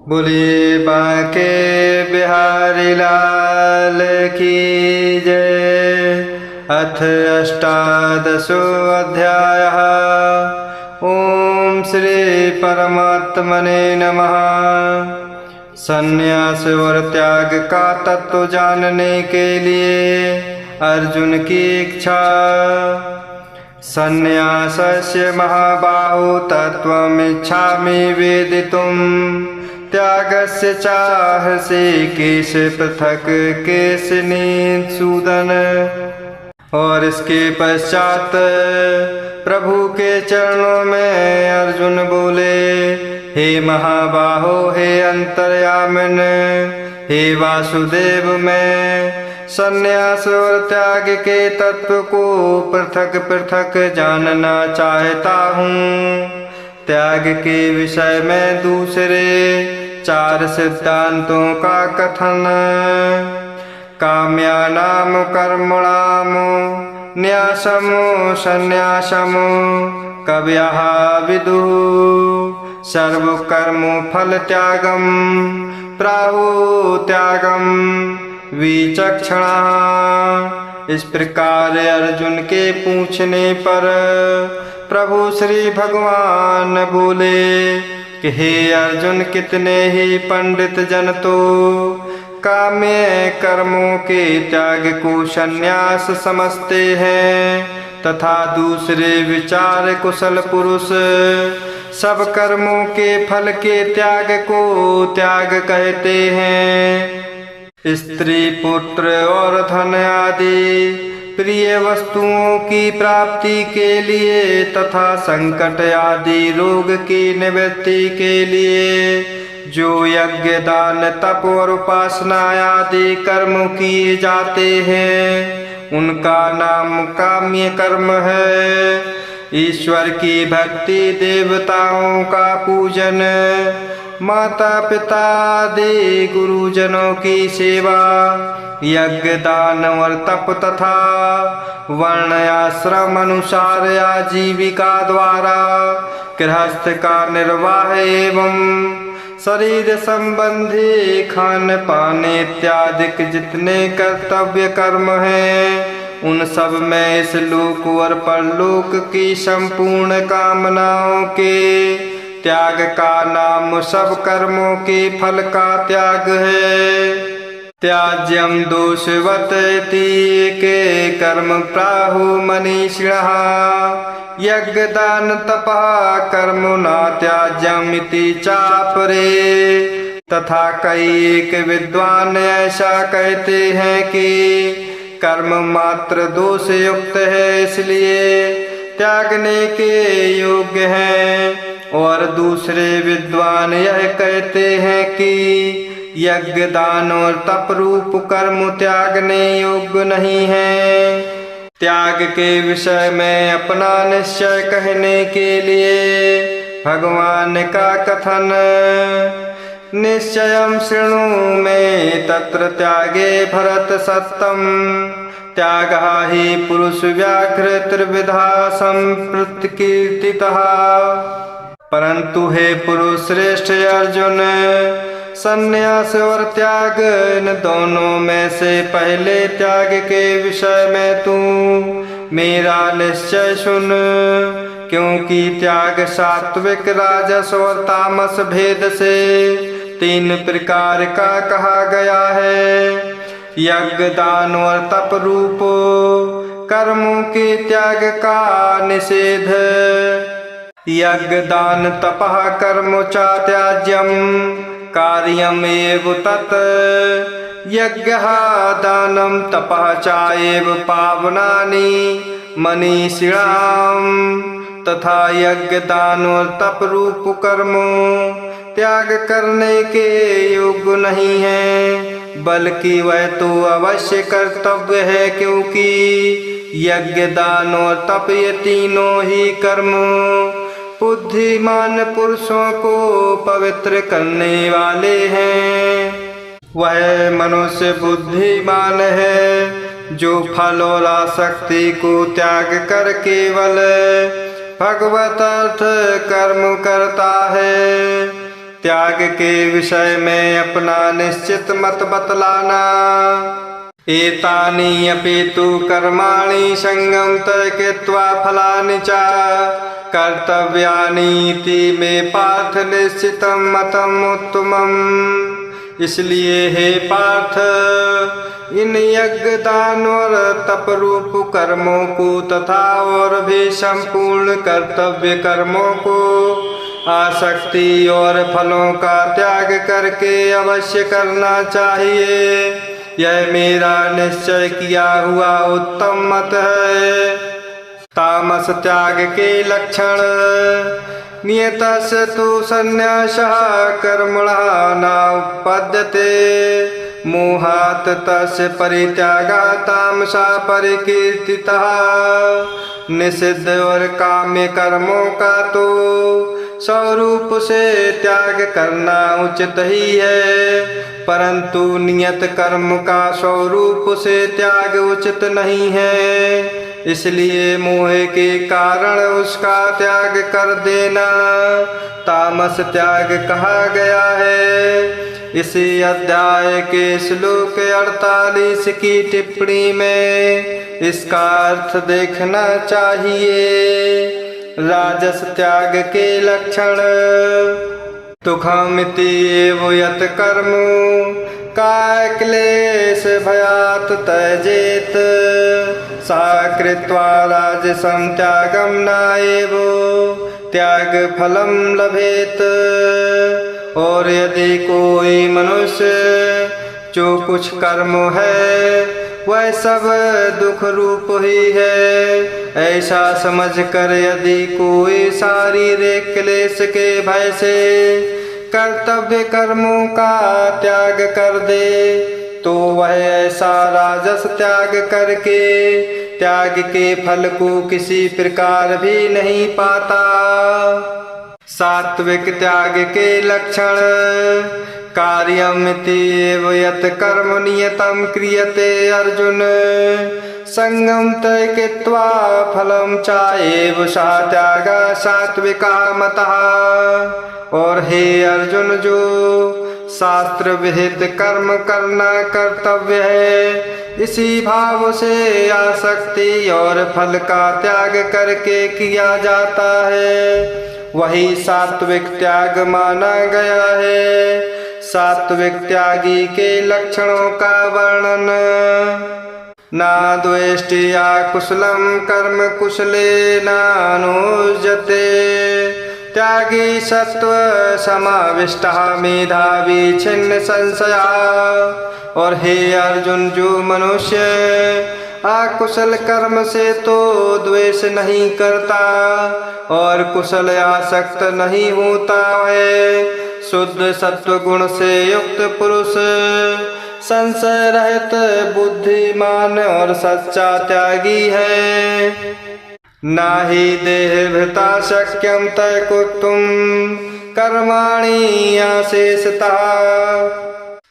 बोलिए बांके बिहारी लाल की जय। अथ अष्टादशो अध्यायः। ओम श्री परमात्मने नमः। संन्यास और त्याग का तत्व जानने के लिए अर्जुन की इच्छा। संन्यासस्य महाबाहो तत्त्वमिच्छामि वेदितुम्। त्यागस्य चाहसि केश पृथक केशिनीसूदन। और इसके पश्चात प्रभु के चरणों में अर्जुन बोले, हे महाबाहो, हे अंतर्यामिन, हे वासुदेव, मैं संन्यास और त्याग के तत्व को पृथक पृथक जानना चाहता हूँ। त्याग के विषय में दूसरे 4 सिद्धांतों का कथन। काम्यानाम कर्मणाम न्यासमो संन्यासमो कवयः विदुः। सर्वकर्म फल त्यागम प्राहु त्यागम विचक्षणा। इस प्रकार अर्जुन के पूछने पर प्रभु श्री भगवान बोले कि हे अर्जुन, कितने ही पंडित जन तो काम्य कर्मों के त्याग को संन्यास समझते हैं तथा दूसरे विचार कुशल पुरुष सब कर्मों के फल के त्याग को त्याग कहते हैं। स्त्री पुत्र और धन आदि प्रिय वस्तुओं की प्राप्ति के लिए तथा संकट आदि रोग की निवृत्ति के लिए जो यज्ञ दान तप और उपासना आदि कर्म किए जाते हैं उनका नाम काम्य कर्म है। ईश्वर की भक्ति, देवताओं का पूजन, माता पिता आदि गुरुजनों की सेवा, यज्ञ दान और तप तथा वर्ण आश्रम अनुसार आजीविका द्वारा गृहस्थ का निर्वाह एवं शरीर संबंधी खान पान इत्यादि जितने कर्तव्य कर्म हैं उन सब में इस लोक और परलोक की संपूर्ण कामनाओं के त्याग का नाम सब कर्मों के फल का त्याग है। त्याज्यम दोषवत इति के कर्म प्राहु मनीषिणः। यज्ञ दान तपः कर्म न त्याज्यम इति चापरे। तथा कई एक विद्वान ऐसा कहते हैं कि कर्म मात्र दोष युक्त है इसलिए त्यागने के योग्य हैं, और दूसरे विद्वान यह कहते हैं कि यज्ञ दान और तप रूप कर्म त्यागने योग्य नहीं है। त्याग के विषय में अपना निश्चय कहने के लिए भगवान का कथन। निश्चयं शृणु मे तत्र त्यागे भरत सत्तम। त्यागः हि पुरुष व्याघ्र त्रिविधा संप्रकीर्तितः। परंतु हे पुरुष श्रेष्ठ अर्जुन, संन्यास और त्याग इन दोनों में से पहले त्याग के विषय में तू मेरा निश्चय सुन, क्योंकि त्याग सात्विक, राजस और तामस भेद से 3 प्रकार का कहा गया है। यज्ञ दान और तप रूप कर्मों के त्याग का निषेध। यज्ञ दान तपः कर्म च त्याज्यम कार्यमेव तत्। यज्ञः दानं तपः च एव पावनानि मनीषिणाम्। तथा यज्ञ दान और तप रूप कर्म त्याग करने के योग्य नहीं है, बल्कि वह तो अवश्य कर्तव्य है, क्योंकि यज्ञ दान और तप ये तीनों ही कर्म बुद्धिमान पुरुषों को पवित्र करने वाले हैं। वह मनुष्य बुद्धिमान है जो फल और आसक्ति को त्याग कर केवल भगवत अर्थ कर्म करता है। त्याग के विषय में अपना निश्चित मत बतलाना। एतानि अपि तु कर्माणि संगम तय कृत्वा फलानि च कर्तव्यानीति में पार्थ निश्चितम मतम उत्तमम। इसलिए हे पार्थ, इन यज्ञ दान और तप रूप कर्मों को तथा और भी संपूर्ण कर्तव्य कर्मों को आसक्ति और फलों का त्याग करके अवश्य करना चाहिए। यह मेरा निश्चय किया हुआ उत्तम मत है। तामस त्याग के लक्षण। नियतस्य तु संन्यासः कर्मणः न उपपद्यते मोहात् तस्य परित्यागः तामसा परिकीर्तितः। निषिद्ध और काम्य कर्मों का तो स्वरूप से त्याग करना उचित ही है, परंतु नियत कर्म का स्वरूप से त्याग उचित नहीं है। इसलिए मोह के कारण उसका त्याग कर देना तामस त्याग कहा गया है। इसी अध्याय के श्लोक 48 की टिप्पणी में इसका अर्थ देखना चाहिए। राजस त्याग के लक्षण। तुखमिति एव यत् कर्म काय क्लेश भयात् त्यजेत सा कृत्वा राजसं त्यागं न एव त्याग फलम लभेत। और यदि कोई मनुष्य जो कुछ कर्म है वह सब दुख रूप ही है, ऐसा समझकर यदि कोई शारीरिक क्लेश के भय से कर्तव्य कर्मों का त्याग कर दे तो वह ऐसा राजस त्याग करके त्याग के फल को किसी प्रकार भी नहीं पाता। सात्विक त्याग के लक्षण। कार्यमिति एव यत् कर्म नियतं क्रियते अर्जुन संगम तय कृत्वा फलम चाएव सा त्यागा सात्विका मतः। और हे अर्जुन, जो शास्त्र विहित कर्म करना कर्तव्य है इसी भाव से आसक्ति और फल का त्याग करके किया जाता है वही सात्विक त्याग माना गया है। सात्विक त्यागी के लक्षणों का वर्णन। ना द्वेष्टिया कुशलम कर्म कुशले नानुजते त्यागी सत्व समाविष्टः मेधावी छिन्न संशया। और हे अर्जुन, जो मनुष्य अकुशल कर्म से तो द्वेष नहीं करता और कुशल आसक्त नहीं होता है शुद्ध सत्व गुण से युक्त पुरुष संशय रहित बुद्धिमान और सच्चा त्यागी है। नाहि देहभृता शक्यं तय कर्तुं कर्माणि अशेषतः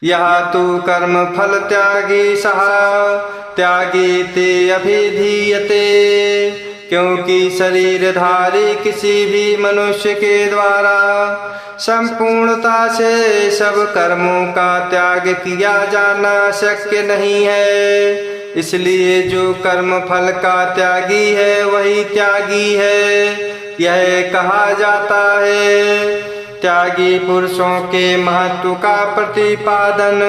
यह तु कर्म फल त्यागी सः त्यागी ते अभिधीयते। क्योंकि शरीरधारी किसी भी मनुष्य के द्वारा संपूर्णता से सब कर्मों का त्याग किया जाना शक्य नहीं है। इसलिए जो कर्म फल का त्यागी है वही त्यागी है। यह कहा जाता है त्यागी पुरुषों के महत्व का प्रतिपादन।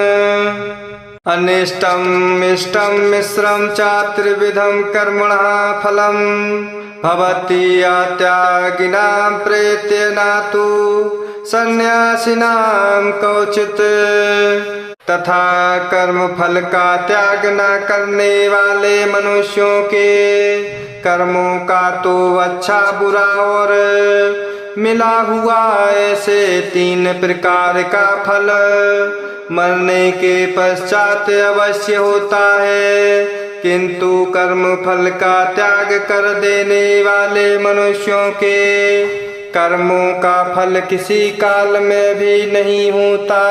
अनिष्टम इष्टम मिश्रम च त्रिविधम कर्मणः फलम भवति त्यागिनां प्रेत्य नातु सन्यासिनां कौचित। तथा कर्म फल का त्याग न करने वाले मनुष्यों के कर्मों का तो अच्छा बुरा और मिला हुआ ऐसे 3 प्रकार का फल मरने के पश्चात अवश्य होता है। किंतु कर्म फल का त्याग कर देने वाले मनुष्यों के कर्मों का फल किसी काल में भी नहीं होता।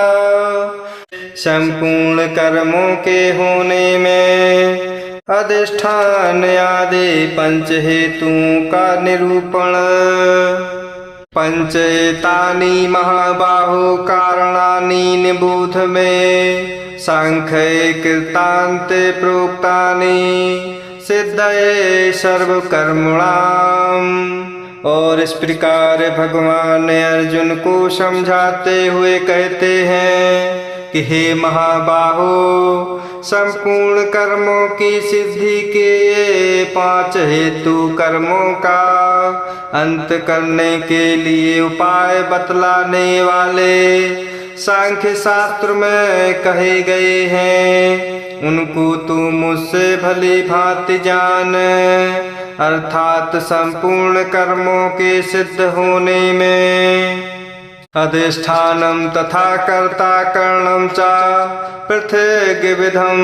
संपूर्ण कर्मों के होने में अधिष्ठान आदि 5 हेतुओं का निरूपण। पंचेतानि महाबाहो कारणानि निबोध में सांख्ये कृतान्ते प्रोक्तानि सिद्धये सर्वकर्मणाम्। और इस प्रकार भगवान अर्जुन को समझाते हुए कहते हैं कि हे महाबाहो, संपूर्ण कर्मों की सिद्धि के ये 5 हेतु कर्मों का अंत करने के लिए उपाय बतलाने वाले सांख्य शास्त्र में कहे गए हैं, उनको तू मुझसे भली भांति जान। अर्थात संपूर्ण कर्मों के सिद्ध होने में अधिष्ठानम तथा कर्ता करणम च पृथक विधम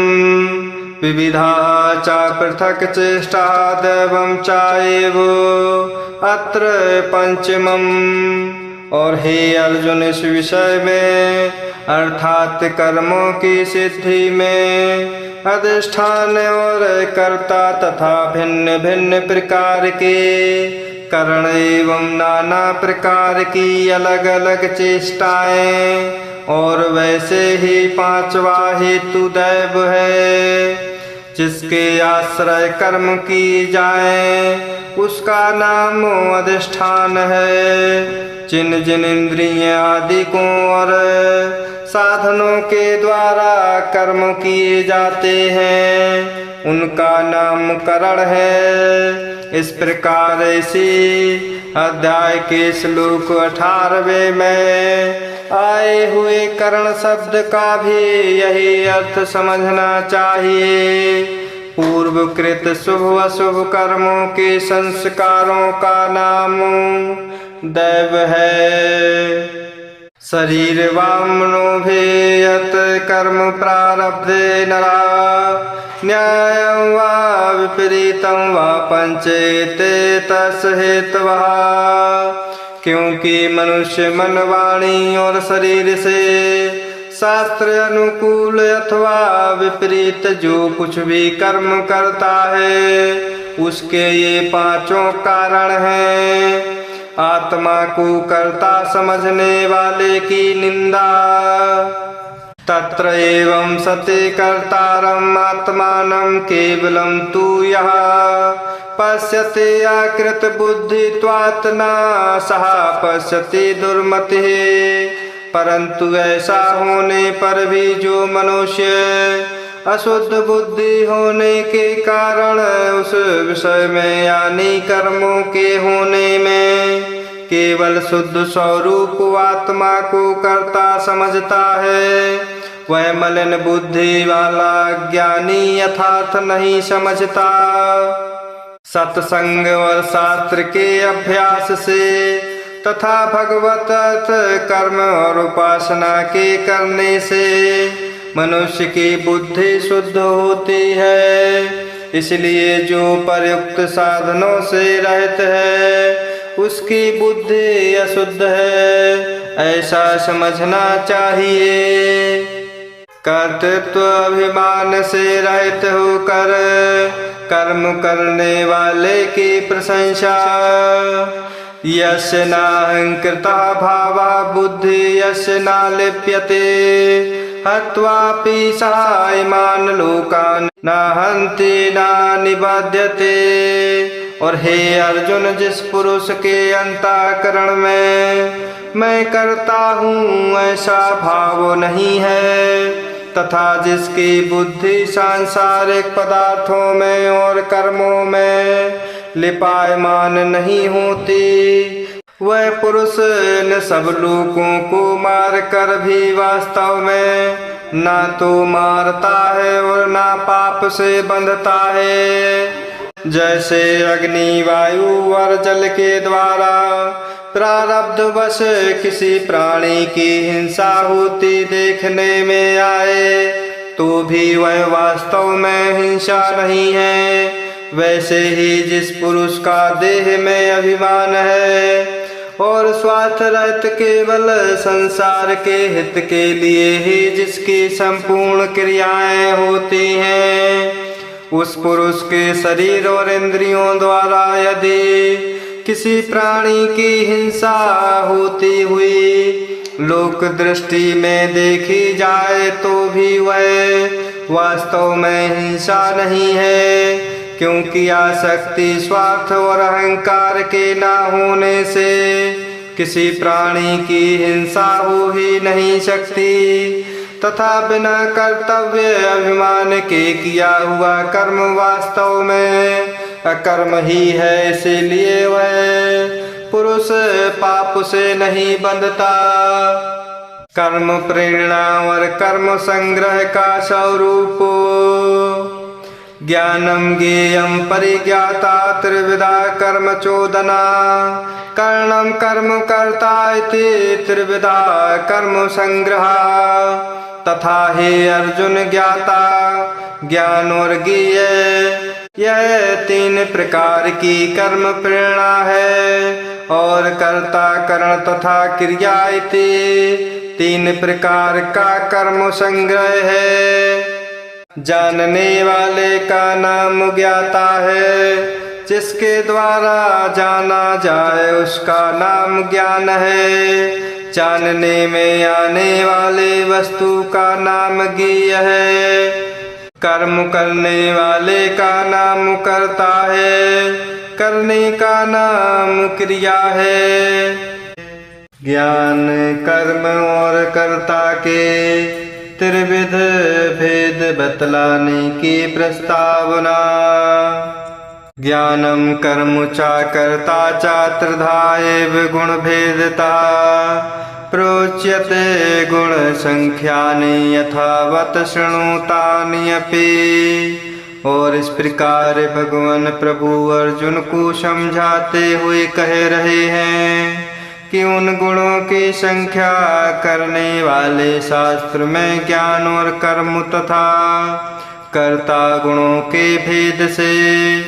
विविधा च पृथक चेष्टा दैवम चाएव अत्र पंचमम। और हे अर्जुन, इस विषय में अर्थात कर्मों की सिद्धि में अधिष्ठान और कर्ता तथा भिन्न भिन्न प्रकार के करण एवं नाना प्रकार की अलग अलग चेष्टाएं और वैसे ही 5वां हेतु दैव है, जिसके आश्रय कर्म की जाए उसका नाम अधिष्ठान है। जिन जिन इंद्रियों आदि को और साधनों के द्वारा कर्म किए जाते हैं उनका नाम करण है। इस प्रकार इसी अध्याय के श्लोक 18वें में आए हुए करण शब्द का भी यही अर्थ समझना चाहिए। पूर्वकृत शुभ अशुभ कर्मों के संस्कारों का नाम दैव है। शरीर वामनोभेयत कर्म प्रारब्धे नरा न्यायं वा विपरीतं वा पंचेते तस् हेतवः। क्योंकि मनुष्य मन वाणी और शरीर से शास्त्र अनुकूल अथवा विपरीत जो कुछ भी कर्म करता है उसके ये 5 कारण हैं। आत्मा को कर्ता समझने वाले की निंदा, तत्र एवं सति कर्तारम् आत्मानं केवलं तु यः पश्यति अकृत बुद्धित्वात् न सः पश्यति दुर्मतिः। परंतु ऐसा होने पर भी जो मनुष्य अशुद्ध बुद्धि होने के कारण उस विषय में यानी कर्मों के होने में केवल शुद्ध स्वरूप आत्मा को कर्ता समझता है, वह मलिन बुद्धि वाला ज्ञानी यथार्थ नहीं समझता। सत्संग और शास्त्र के अभ्यास से तथा भगवत अर्थ कर्म और उपासना के करने से मनुष्य की बुद्धि शुद्ध होती है। इसलिए जो प्रयुक्त साधनों से रहित है उसकी बुद्धि अशुद्ध है, ऐसा समझना चाहिए। कर्तृत्व अभिमान से रहित होकर कर्म करने वाले की प्रशंसा, यस्य नाहंकृता भावा बुद्धि यस्य न लिप्यते हत्वापि सहायमान लोकान् न हन्ति न निबध्यते। और हे अर्जुन, जिस पुरुष के अंतःकरण में मैं करता हूँ ऐसा भाव नहीं है तथा जिसकी बुद्धि सांसारिक पदार्थों में और कर्मों में लिपायमान नहीं होती, वह पुरुष इन सब लोगों को मार कर भी वास्तव में ना तो मारता है और ना पाप से बंधता है। जैसे अग्नि, वायु और जल के द्वारा प्रारब्ध वश किसी प्राणी की हिंसा होती देखने में आए तो भी वह वास्तव में हिंसा नहीं है, वैसे ही जिस पुरुष का देह में अभिमान है और स्वार्थ रहित केवल संसार के हित के लिए ही जिसकी संपूर्ण क्रियाएं होती हैं, उस पुरुष के शरीर और इंद्रियों द्वारा यदि किसी प्राणी की हिंसा होती हुई लोक दृष्टि में देखी जाए तो भी वह वास्तव में हिंसा नहीं है, क्योंकि आसक्ति, स्वार्थ और अहंकार के ना होने से किसी प्राणी की हिंसा हो ही नहीं सकती, तथा बिना कर्तव्य अभिमान के किया हुआ कर्म वास्तव में अकर्म ही है। इसीलिए वह पुरुष पाप से नहीं बंधता। कर्म प्रेरणा और कर्म संग्रह का स्वरूप ज्ञानम ज्ञेयम परिज्ञाता त्रिविधा कर्म चोदना कर्णम कर्म कर्ता इति त्रिविधा कर्म संग्रह। तथा हे अर्जुन, ज्ञाता, ज्ञान और ज्ञेय यह तीन प्रकार की कर्म प्रेरणा है, और कर्ता, करण तथा क्रिया इति तीन प्रकार का कर्म संग्रह है। जानने वाले का नाम ज्ञाता है, जिसके द्वारा जाना जाए उसका नाम ज्ञान है। जानने में आने वाले वस्तु का नाम ज्ञेय है। कर्म करने वाले का नाम कर्ता है, करने का नाम क्रिया है। ज्ञान, कर्म और कर्ता के त्रिविध भेद बतलाने की प्रस्तावना। ज्ञानम कर्म चा कर्ता चा त्रिधा एव गुण भेदता प्रोच्यते गुण संख्यानि यथावत शृणुतानि अपि। और इस प्रकार भगवान प्रभु अर्जुन को समझाते हुए कह रहे हैं कि उन गुणों की संख्या करने वाले शास्त्र में ज्ञान और कर्म तथा कर्ता गुणों के भेद से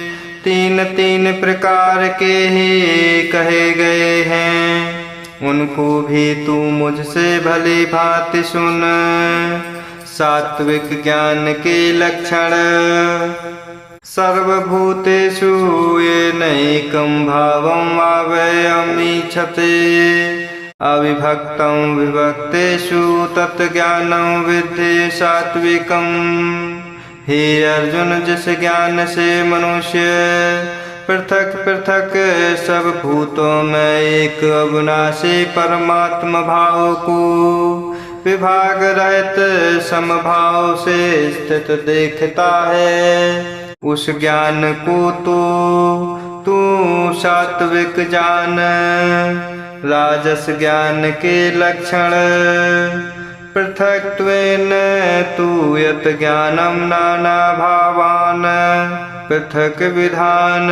तीन तीन प्रकार के ही कहे गए हैं। उनको भी तू मुझसे भली भांति सुन। सात्विक ज्ञान के लक्षण। सर्वभूतेषु येनैकं भावम् आवेयमीक्षते अविभक्तं विभक्तेषु तत्ज्ञानं विद्धि सात्विकम्। हे अर्जुन, जिस ज्ञान से मनुष्य पृथक पृथक सब भूतों में एक अविनाशी परमात्मा भाव को विभाग रहित समभाव से स्थित देखता है, उस ज्ञान को तू सात्विक जान। राजस ज्ञान के लक्षण। पृथक्त्वेन तु यत् ज्ञानं नाना भावान् पृथक विधान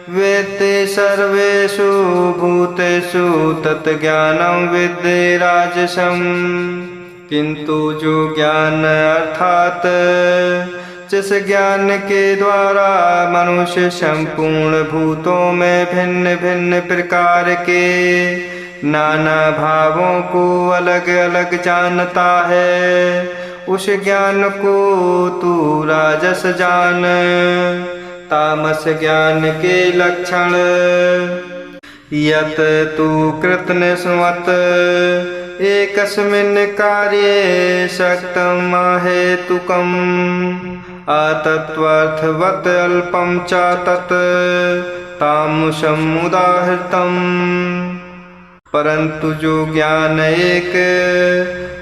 वेत्ति सर्वेषु भूतेषु तत् ज्ञानं विद्धि राजसम्। किंतु जो ज्ञान अर्थात जिस ज्ञान के द्वारा मनुष्य संपूर्ण भूतों में भिन्न भिन्न प्रकार के नाना भावों को अलग अलग जानता है, उस ज्ञान को तू राजस जान। तामस ज्ञान के लक्षण। यत तू कृतनिस्मत एकस्मिन् कार्ये सक्तम् अहेतुकम् अतत्त्वार्थवत् अल्पं च तत् तामसम् उदाहृतम्। परंतु जो ज्ञान एक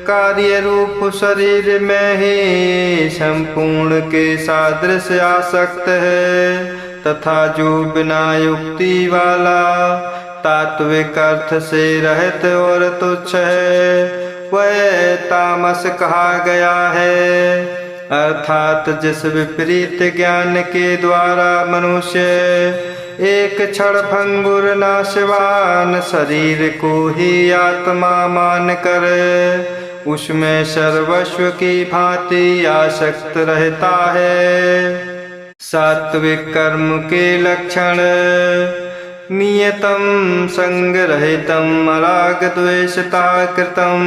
कार्य रूप शरीर में ही संपूर्ण के सादृश आसक्त है, तथा जो बिना युक्ति वाला तात्विक अर्थ से रहित और तुच्छ है, वह तामस कहा गया है। अर्थात जिस विपरीत ज्ञान के द्वारा मनुष्य एक क्षण भंगुर नाशवान शरीर को ही आत्मा मान कर उसमें सर्वस्व की भांति आसक्त रहता है। सात्विक कर्म के लक्षण। नियतं संगरहितं अराग द्वेषता कृतं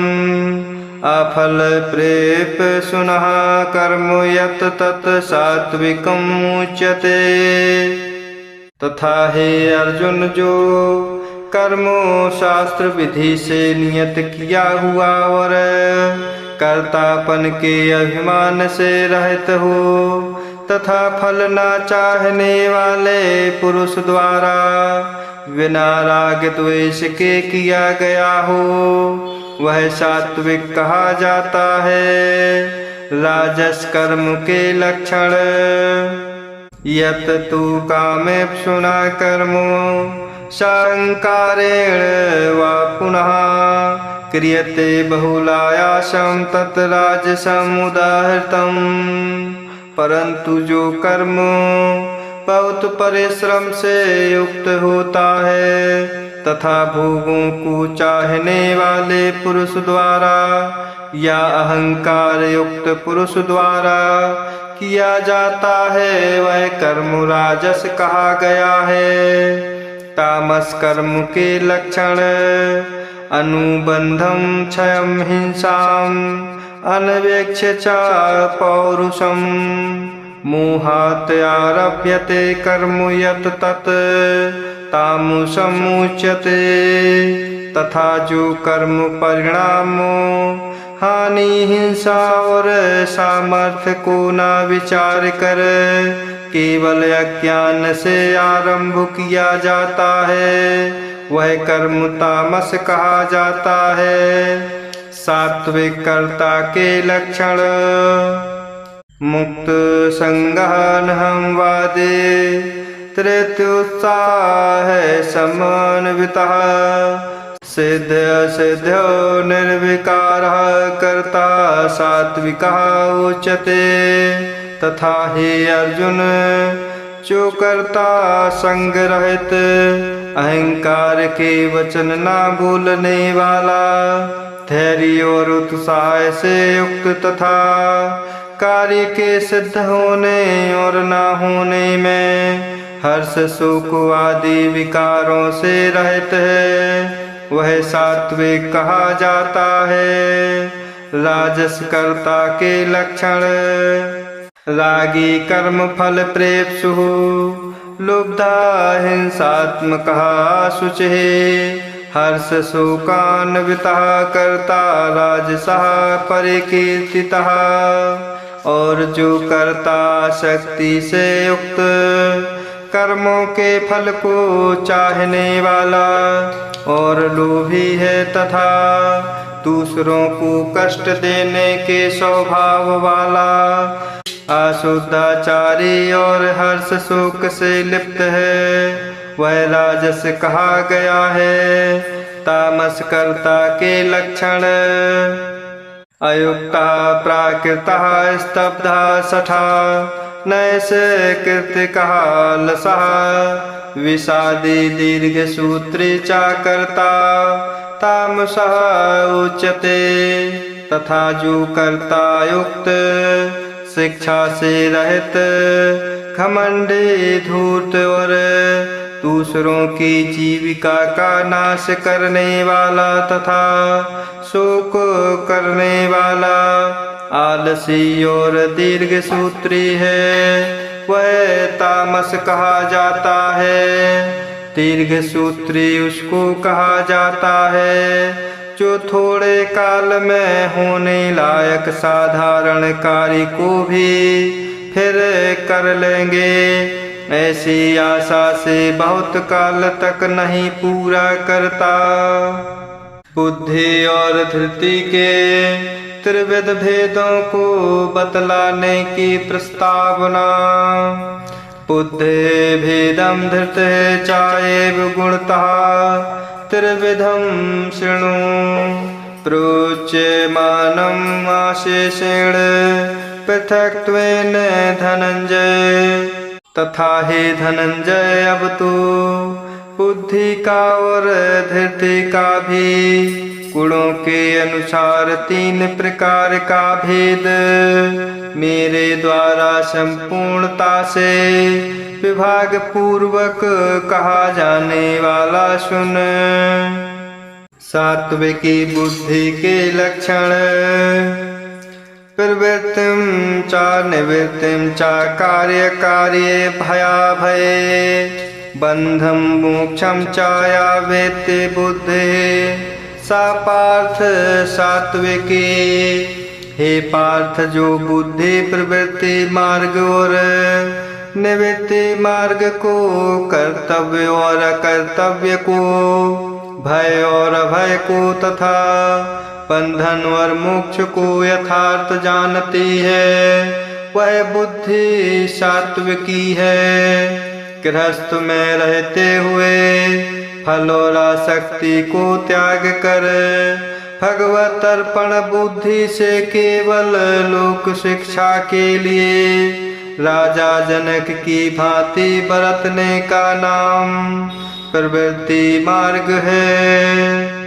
अफल प्रेप सुनः कर्म यत् तत् सात्विकम् उच्यते। तथा हे अर्जुन जो कर्मों शास्त्र विधि से नियत किया हुआ और कर्तापन के अभिमान से रहित हो तथा फल ना चाहने वाले पुरुष द्वारा बिना राग द्वेष के किया गया हो वह सात्विक कहा जाता है। राजस कर्म के लक्षण यत तु कामेप्सुना कर्मो साहंकारेण वा पुनः क्रियते बहुलायासं तत् राजसम् उदाहृतम्। परंतु जो कर्म बहुत परिश्रम से युक्त होता है तथा भोगों को चाहने वाले पुरुष द्वारा या अहंकार युक्त पुरुष द्वारा किया जाता है वह कर्म राजस कहा गया है। तामस कर्म के लक्षण अनुबंधम क्षयम हिंसाम अनवेक्ष च पौरुषम मोहात् आरभ्यते कर्म यत् तत् तामसमुच्यते। तथा जो कर्म परिणामो हानि हिंसा और सामर्थ्य को न विचार कर केवल अज्ञान से आरंभ किया जाता है वह कर्म तामस कहा जाता है। सात्विक कर्ता के लक्षण मुक्त संगहनहं वादे तृत्युत्साह समन्वितः सिद्ध सिद्ध्यो निर्विकारः कर्ता सात्विकः उच्यते। तथा हे अर्जुन जो कर्ता संग रहित अहंकार के वचन ना बोलने वाला धैर्य और उत्साह से युक्त तथा कार्य के सिद्ध होने और ना होने में हर्ष शोक आदि विकारों से रहित है वह सात्विक कहा जाता है। राजस कर्ता के लक्षण रागी कर्म फल प्रेप्सु लुब्धा हिंसात्मकः शुचिः हर्ष शोकान्वितः कर्ता राजसः परिकीर्तितः। और जो कर्ता शक्ति से युक्त कर्मों के फल को चाहने वाला और लोभी है तथा दूसरों को कष्ट देने के स्वभाव वाला अशुद्धाचारी और हर्ष शोक से लिप्त है वह राजस कहा गया है। तामस कर्ता के लक्षण अयुक्ता प्राकृता स्तब्धा सठा नैसे कृतिकः लसः विषादी दीर्घ सूत्री चा कर्ता तामसः उच्यते। तथा जो कर्ता युक्त शिक्षा से रहित घमंडी धूर्त और दूसरों की जीविका का नाश करने वाला तथा शोक करने वाला आलसी और दीर्घ सूत्री है वह तामस कहा जाता है। दीर्घ सूत्री उसको कहा जाता है जो थोड़े काल में होने लायक साधारण कार्य को भी फिर कर लेंगे ऐसी आशा से बहुत काल तक नहीं पूरा करता। बुद्धि और धृति के त्रिविध भेदों को बतलाने की प्रस्तावना। बुद्धि भेदम धृते चाएव गुणतः त्रिविधम शृणु प्रोच्यमानम् आशेषेण पृथक्त्वेन धनंजय। तथा हे धनंजय अब तो बुद्धि का और धृति का भी गुणों के अनुसार 3 प्रकार का भेद मेरे द्वारा संपूर्णता से विभाग पूर्वक कहा जाने वाला सुन। सात्विकी बुद्धि के लक्षण प्रवृत्तिम चा निवृत्तिम चा कार्य कार्ये भया भये बंधम मोक्षम चाया वेत्ते बुद्धे सा पार्थ सात्विकी। हे पार्थ, जो बुद्धि प्रवृत्ति मार्ग और निवृत्ति मार्ग को, कर्तव्य और अकर्तव्य को, भय और अभय को तथा बंधन और मोक्ष को यथार्थ जानती है, वह बुद्धि सात्विकी है। गृहस्थ में रहते हुए फल और आसक्ति को त्याग कर भगवत अर्पण बुद्धि से केवल लोक शिक्षा के लिए राजा जनक की भांति बरतने का नाम प्रवृत्ति मार्ग है।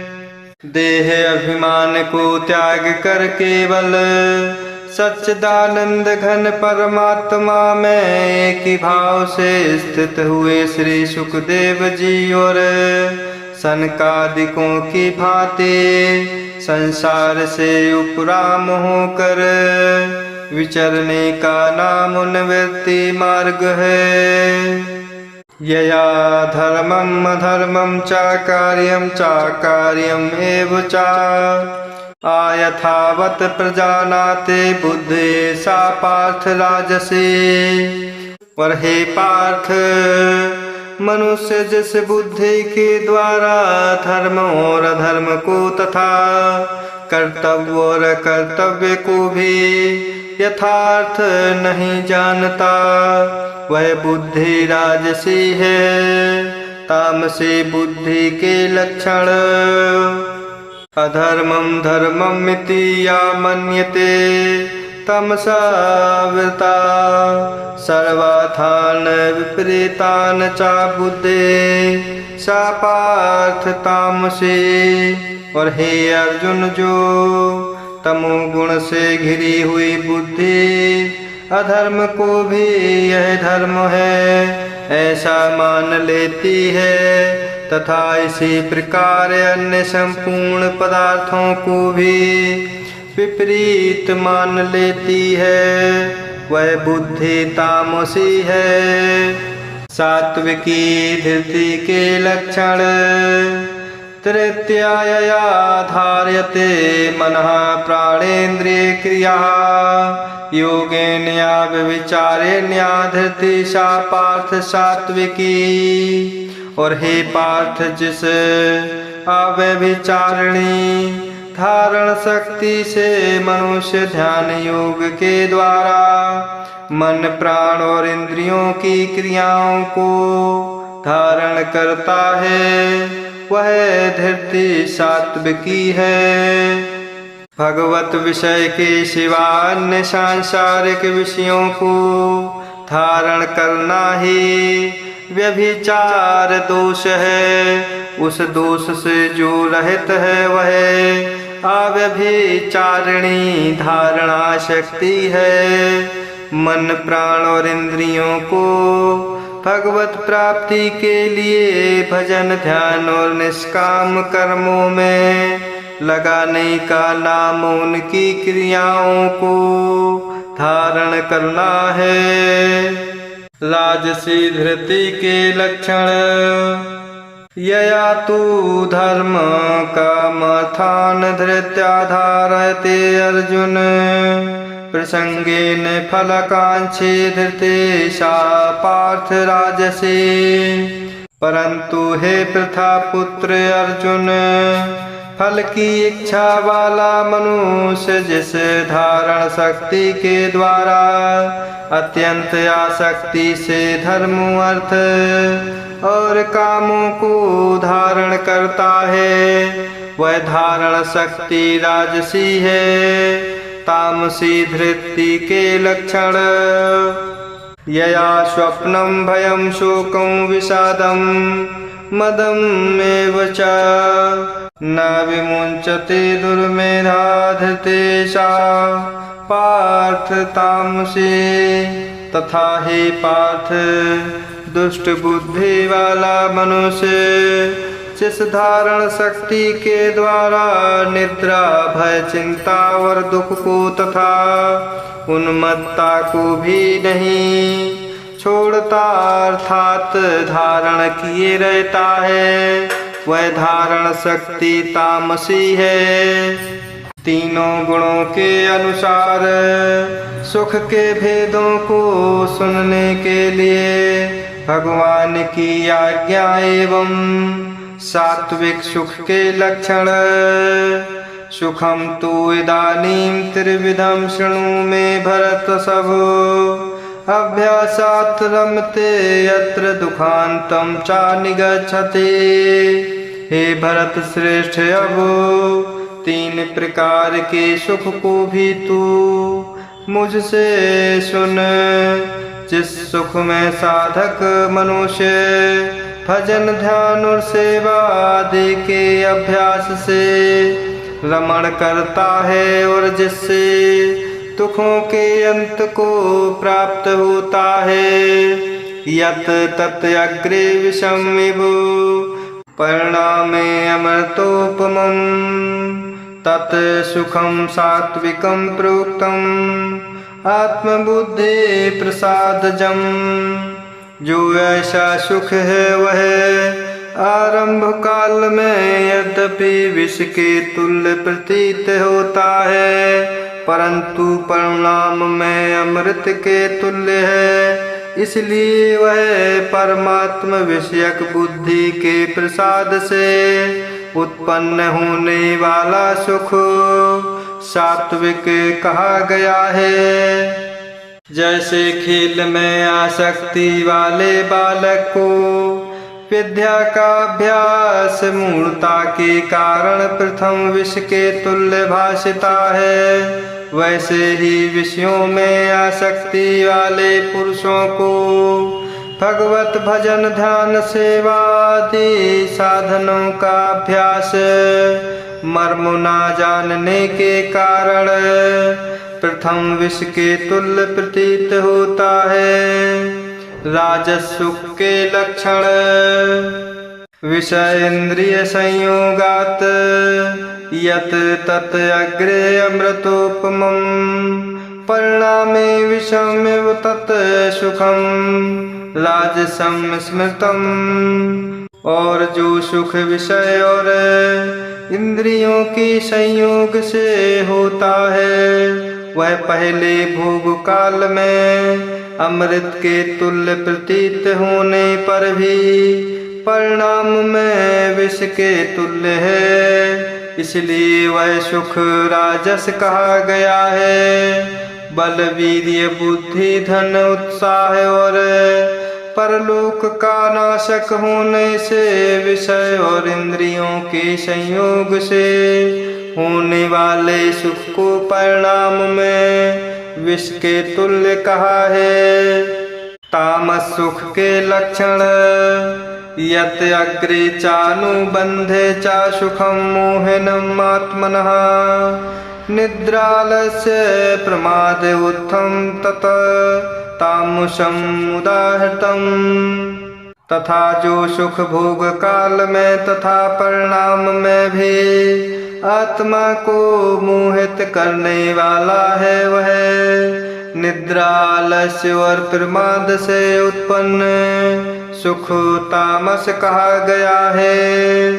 देह अभिमान को त्याग कर केवल सच्चिदानंद घन परमात्मा में एक ही भाव से स्थित हुए श्री सुखदेव जी और सनकादिकों की भांति संसार से उपराम होकर विचरने का नाम निवृत्ति मार्ग है। यया धर्मम अधर्मम च कार्यम एव च आयथावत प्रजानाते बुद्धि सा पार्थ राजसी। और हे पार्थ, मनुष्य जिस बुद्धि के द्वारा धर्म और अधर्म को तथा कर्तव्य और अकर्तव्य को भी यथार्थ नहीं जानता, वह बुद्धि राजसी है। तामसी बुद्धि के लक्षण अधर्मम धर्ममिति या मन्यते तमसा वृता सर्वार्थान विपरीतान च बुद्धे सा पार्थ तामसी। और हे अर्जुन, जो तमोगुण से घिरी हुई बुद्धि अधर्म को भी यह धर्म है ऐसा मान लेती है तथा इसी प्रकार अन्य संपूर्ण पदार्थों को भी विपरीत मान लेती है, वह बुद्धि तामसी है। सात्विकी धृति के लक्षण तृतीया धार्यते मनः प्राणेन्द्रिय क्रिया योगेन व्यभिचारेण धृति सा पार्थ सात्विकी। और हे पार्थ, जिस अव्यभिचारिणी धारण शक्ति से मनुष्य ध्यान योग के द्वारा मन प्राण और इंद्रियों की क्रियाओं को धारण करता है, वह धृति सात्विकी है। भगवत विषय के सिवा अन्य सांसारिक विषयों को धारण करना ही व्यभिचार दोष है। उस दोष से जो रहित है वह अव्यभिचारिणी धारणा शक्ति है। मन प्राण और इंद्रियों को भगवत प्राप्ति के लिए भजन ध्यान और निष्काम कर्मों में लगाने का नाम उनकी क्रियाओं को धारण करना है। राजसी धृति के लक्षण यया तू धर्म कामर्थान धृत्या धारयते अर्जुन प्रसंगेन फलकांक्षी धृते सा पार्थ राजसी। परंतु हे पृथा पुत्र अर्जुन, फल की इच्छा वाला मनुष्य जिस धारण शक्ति के द्वारा अत्यंत आसक्ति से धर्म अर्थ और कामों को धारण करता है, वह धारण शक्ति राजसी है। तामसी धृति के लक्षण यया स्वप्नम भयम शोकं विषादं मदम् एव च न विमुञ्चते दुर्मेधा धृतेशा पार्थ तामसी। तथा हे पार्थ, दुष्ट बुद्धि वाला मनुष्य जिस धारण शक्ति के द्वारा निद्रा भय चिंता और दुख को तथा उन्मत्ता को भी नहीं छोड़ता अर्थात धारण किए रहता है, वह धारण शक्ति तामसी है। तीनों गुणों के अनुसार सुख के भेदों को सुनने के लिए भगवान की आज्ञा एवं सात्विक सुख के लक्षण। सुखम तु इदानीं त्रिविधम शृणु मे भरत सब, अभ्यासात् रमते यत्र दुखांतं च निगच्छति। हे भरत श्रेष्ठ, अब 3 प्रकार के सुख को भी तू मुझसे सुन। जिस सुख में साधक मनुष्य भजन ध्यान और सेवा आदि के अभ्यास से रमण करता है और जिससे दुखों के अंत को प्राप्त होता है, यत तत् अग्रे विषमिव परिणामे अमृतोपमम् तत् सुखम सात्विकम प्रोक्तम आत्मबुद्धि प्रसादजम। जो ऐसा सुख है वह आरंभ काल में यद्यपि विष के तुल्य प्रतीत होता है, परंतु परिणाम में अमृत के तुल्य है। इसलिए वह परमात्म विषयक बुद्धि के प्रसाद से उत्पन्न होने वाला सुख सात्विक कहा गया है। जैसे खेल में आसक्ति वाले बालक को विद्या का अभ्यास मूढ़ता के कारण प्रथम विष के तुल्य भासता है, वैसे ही विषयों में आसक्ति वाले पुरुषों को भगवत भजन ध्यान सेवा आदि साधनों का अभ्यास मर्म न जानने के कारण प्रथम विष के तुल्य प्रतीत होता है। राजस सुख के लक्षण। विषय इंद्रिय संयोगात यत तत् अग्रे अमृतोपमम् परिणामे विषमेव तत् सुखम राजसम स्मृतम। और जो सुख विषय और इंद्रियों के संयोग से होता है, वह पहले भोग काल में अमृत के तुल्य प्रतीत होने पर भी परिणाम में विष के तुल्य है, इसलिए वह सुख राजस कहा गया है। बल वीर्य बुद्धि धन उत्साह और परलोक का नाशक होने से विषय और इंद्रियों के संयोग से होने वाले सुख को परिणाम में विष के तुल्य कहा है। तामस सुख के लक्षण। यत अग्रे चानुबंधे चा सुखम मोहनम आत्मनः निद्रालस्य प्रमाद उत्थम तत तामुषम उदाहृतम। तथा जो सुख भोग काल में तथा परिणाम में भी आत्मा को मोहित करने वाला है, वह निद्रा आलस्य और प्रमाद से उत्पन्न सुख तामस कहा गया है।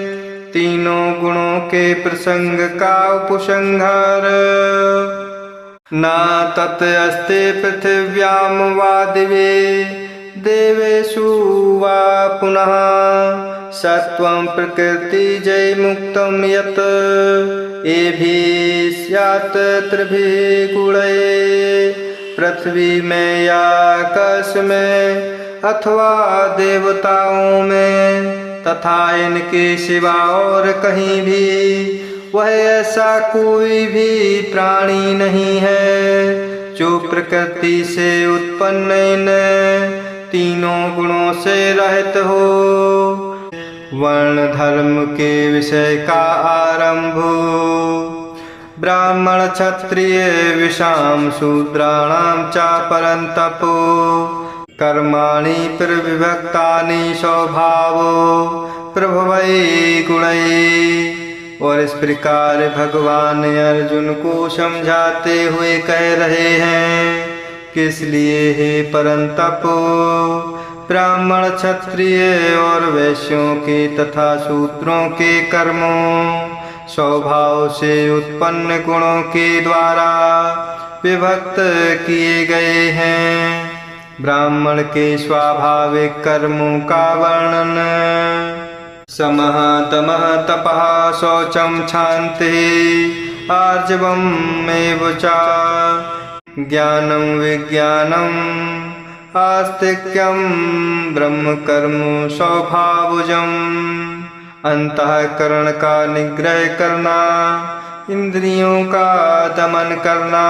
तीनों गुणों के प्रसंग का उपसंहार। न तत् अस्ति पृथिव्यां वा दिवे देवेषु वा पुनः सत्वं प्रकृति जय मुक्तं यत् एभिः स्यात् त्रिभिः गुणैः पृथ्वी में या आकाश में अथवा देवताओं में तथा इनके सिवा और कहीं भी वह ऐसा कोई भी प्राणी नहीं है जो प्रकृति से उत्पन्न इन तीनों गुणों से रहित हो। वर्ण धर्म के विषय का आरंभ। ब्राह्मण क्षत्रिय विषाम शूद्राणां च परन्तप कर्माणि प्रविभक्तानि स्वभावो प्रभवै गुणैः। और इस प्रकार भगवान अर्जुन को समझाते हुए कह रहे हैं किस लिए हे परंतप ब्राह्मण क्षत्रिय और वैश्यों के तथा शूद्रों के कर्मों स्वभाव से उत्पन्न गुणों के द्वारा विभक्त किए गए हैं। ब्राह्मण के स्वाभाविक कर्मों का वर्णन समः दमः तपः शौचम क्षान्तिः आर्जवम् एव च ज्ञानं विज्ञानम् आस्तिक्यं ब्रह्मकर्म स्वभावजम् अंतःकरण का निग्रह करना, इंद्रियों का दमन करना,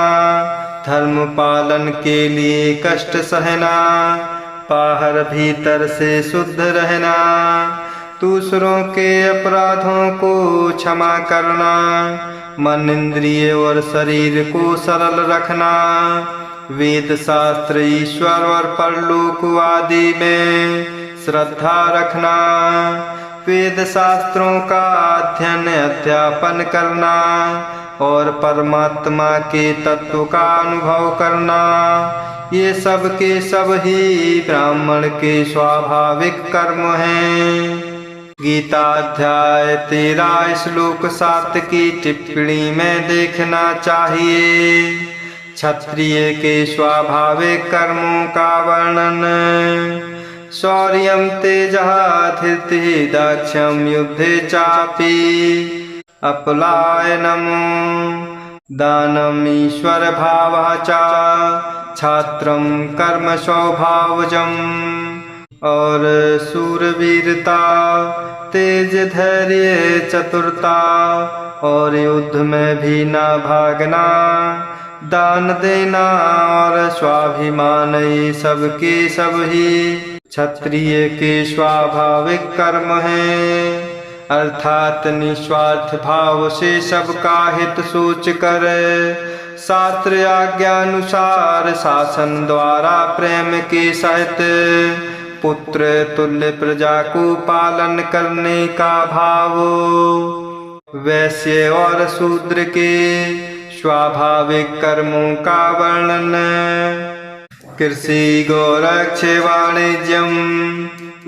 धर्म पालन के लिए कष्ट सहना, बाहर भीतर से शुद्ध रहना, दूसरों के अपराधों को क्षमा करना, मन इंद्रिय और शरीर को सरल रखना, वेद शास्त्र ईश्वर और परलोक आदि में श्रद्धा रखना, वेद शास्त्रों का अध्ययन अध्यापन करना और परमात्मा के तत्व का अनुभव करना, ये सब के सब ही ब्राह्मण के स्वाभाविक कर्म हैं। गीता अध्याय 13 श्लोक 7 की टिप्पणी में देखना चाहिए। क्षत्रिय के स्वाभाविक कर्मों का वर्णन शौर्यं तेजः धृतिः दाक्ष्यं युद्धे चापि अपलायनम् दानम् ईश्वर भावः च छात्रं कर्म स्वभावजम् और शूरवीरता तेज धैर्य चतुरता और युद्ध में भी ना भागना, दान देना और स्वाभिमान ये सब के सब ही क्षत्रिय के स्वाभाविक कर्म हैं। अर्थात निस्वार्थ भाव से सबका हित सोच कर शास्त्र आज्ञानुसार शासन द्वारा प्रेम के सहित पुत्र तुल्य प्रजा को पालन करने का भाव। वैश्य और शूद्र के स्वाभाविक कर्मों का वर्णन कृषि गोरक्ष वाणिज्यम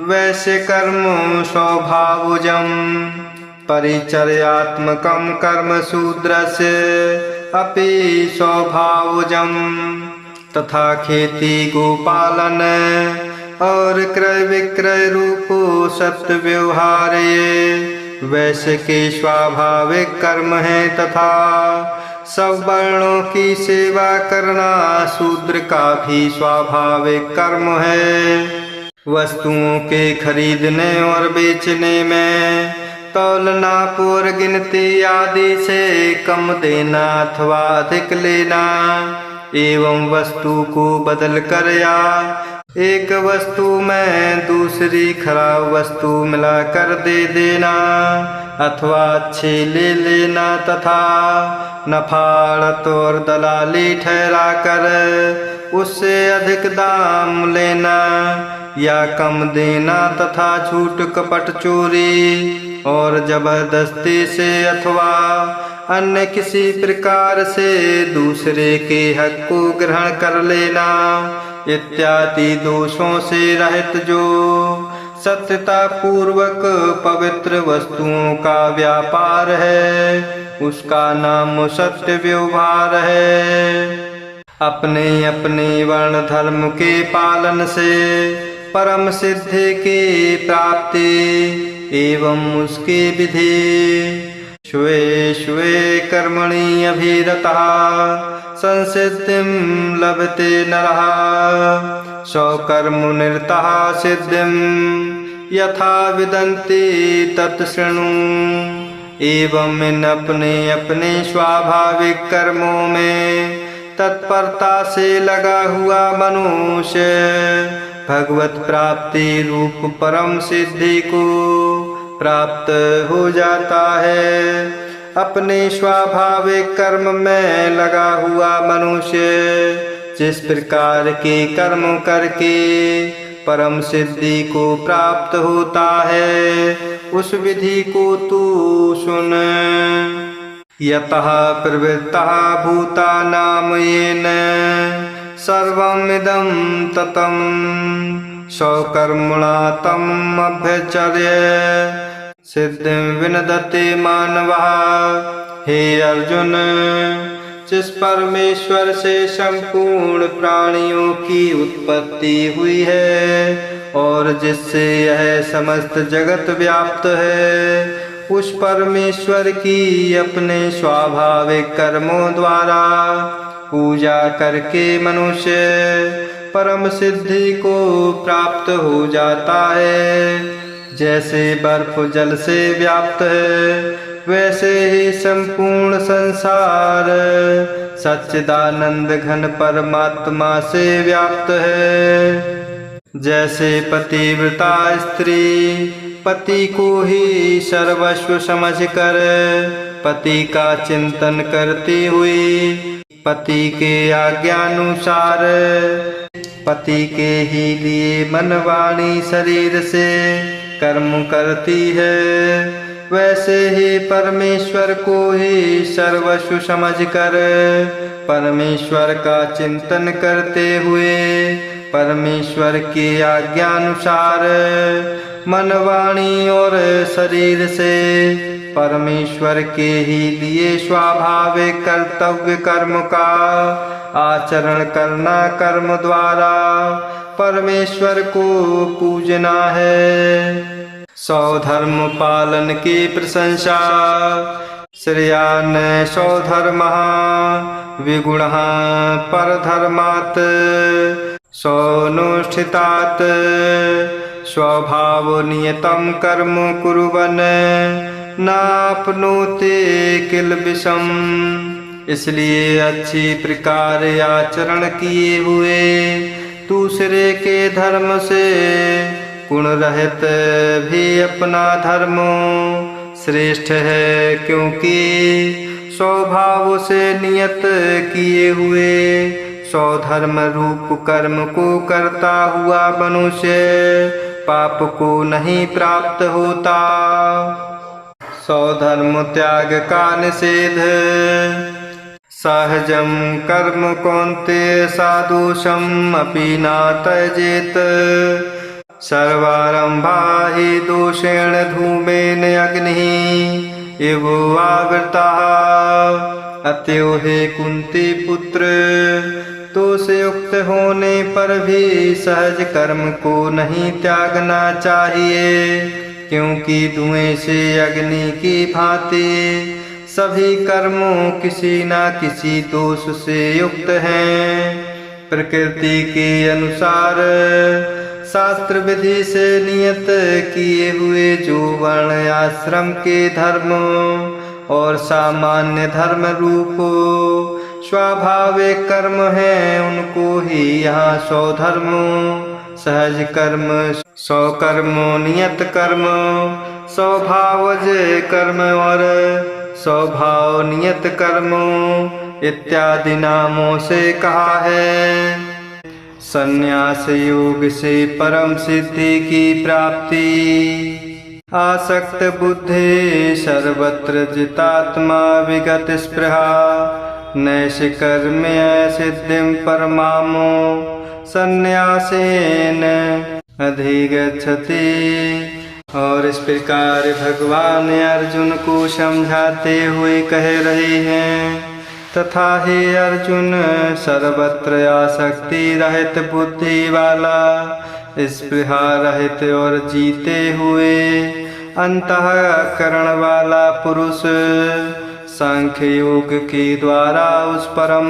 वैश्य कर्म स्वभावजम परिचर्यात्मकं कर्म शूद्रस्य अपि स्वभावजम तथा खेती गोपालन और क्रय विक्रय रूपो सत्य व्यवहार ये वैश्य के स्वाभाविक कर्म है तथा सब वर्णों की सेवा करना शूद्र का भी स्वाभाविक कर्म है। वस्तुओं के खरीदने और बेचने में तौलना और गिनती आदि से कम देना अथवा अधिक लेना एवं वस्तु को बदल कर या एक वस्तु में दूसरी खराब वस्तु मिलाकर दे देना अथवा अच्छी ले लेना तथा नफाड़त और दलाली ठहरा कर उससे अधिक दाम लेना या कम देना तथा झूठ कपट चोरी और जबरदस्ती से अथवा अन्य किसी प्रकार से दूसरे के हक को ग्रहण कर लेना इत्यादि दोषों से रहित जो सत्यता पूर्वक पवित्र वस्तुओं का व्यापार है उसका नाम सत्य व्यवहार है। अपने अपने वर्ण धर्म के पालन से परम सिद्धि की प्राप्ति एवं उसकी विधि स्वे स्वे कर्मणि अभिरतः संसिद्धिं लभते नरः स्वकर्मनिरतः सिद्धिं यथा विदन्ति तत्शृणु। एवं इन अपने अपने स्वाभाविक कर्मों में तत्परता से लगा हुआ मनुष्य भगवत प्राप्ति रूप परम सिद्धि को प्राप्त हो जाता है। अपने स्वाभाविक कर्म में लगा हुआ मनुष्य जिस प्रकार के कर्म करके परम सिद्धि को प्राप्त होता है उस विधि को तू सुन। यतः प्रवृत्तः भूतानां येन सर्वमिदं ततं स्वकर्मणा तम् अभ्यचर्य सिद्धिं विनदते मानवः। हे अर्जुन, जिस परमेश्वर से संपूर्ण प्राणियों की उत्पत्ति हुई है और जिससे यह समस्त जगत व्याप्त है, उस परमेश्वर की अपने स्वाभाविक कर्मों द्वारा पूजा करके मनुष्य परम सिद्धि को प्राप्त हो जाता है। जैसे बर्फ जल से व्याप्त है, वैसे ही संपूर्ण संसार सच्चिदानंद घन परमात्मा से व्याप्त है। जैसे पतिव्रता स्त्री पति को ही सर्वस्व समझकर पति का चिंतन करती हुई पति के आज्ञानुसार पति के ही लिए मन वाणी शरीर से कर्म करती है, वैसे ही परमेश्वर को ही सर्वस्व समझकर परमेश्वर का चिंतन करते हुए परमेश्वर की आज्ञानुसार मन वाणी और शरीर से परमेश्वर के ही लिए स्वाभाविक कर्तव्य कर्म का आचरण करना कर्म द्वारा परमेश्वर को पूजना है। स्वधर्म पालन की प्रशंसा श्रेयान् स्वधर्मः विगुणः परधर्मात् स्वनुष्ठितात् स्वभावनियतं कर्म कुर्वन् नाप्नोति किल्बिषम्। इसलिए अच्छी प्रकार आचरण किए हुए दूसरे के धर्म से गुण रहित भी अपना धर्म श्रेष्ठ है, क्योंकि स्वभाव से नियत किए हुए स्वधर्म रूप कर्म को करता हुआ मनुष्य पाप को नहीं प्राप्त होता। स्वधर्म त्याग का निषेध सहजम कर्म कौन्तेय सादोषम अपि न त्यजेत सर्वारंभा हि दोषेण धूमेन अग्निः इव आवृताः। अतएव हे कुंती पुत्र, दोष युक्त होने पर भी सहज कर्म को नहीं त्यागना चाहिए, क्योंकि धुएं से अग्नि की भांति सभी कर्मों किसी न किसी दोष से युक्त हैं। प्रकृति के अनुसार शास्त्र विधि से नियत किए हुए जो वर्ण आश्रम के धर्म और सामान्य धर्म रूप स्वाभाविक कर्म हैं, उनको ही यहाँ स्वधर्म सहज कर्म स्वकर्म नियत कर्म स्वभावज कर्म और स्वभाव नियत कर्म इत्यादि नामों से कहा है। संन्यास योग से परम सिद्धि की प्राप्ति आसक्त बुद्धि सर्वत्र जितात्मा विगत स्पृहा नैष्कर्म्य सिद्धिं परमामो संन्यासेन अधिगच्छति। और इस प्रकार भगवान अर्जुन को समझाते हुए कह रहे हैं, तथा हे अर्जुन, सर्वत्र आसक्ति रहित बुद्धि वाला, स्पृहा रहित और जीते हुए अंतःकरण वाला पुरुष सांख्य योग के द्वारा उस परम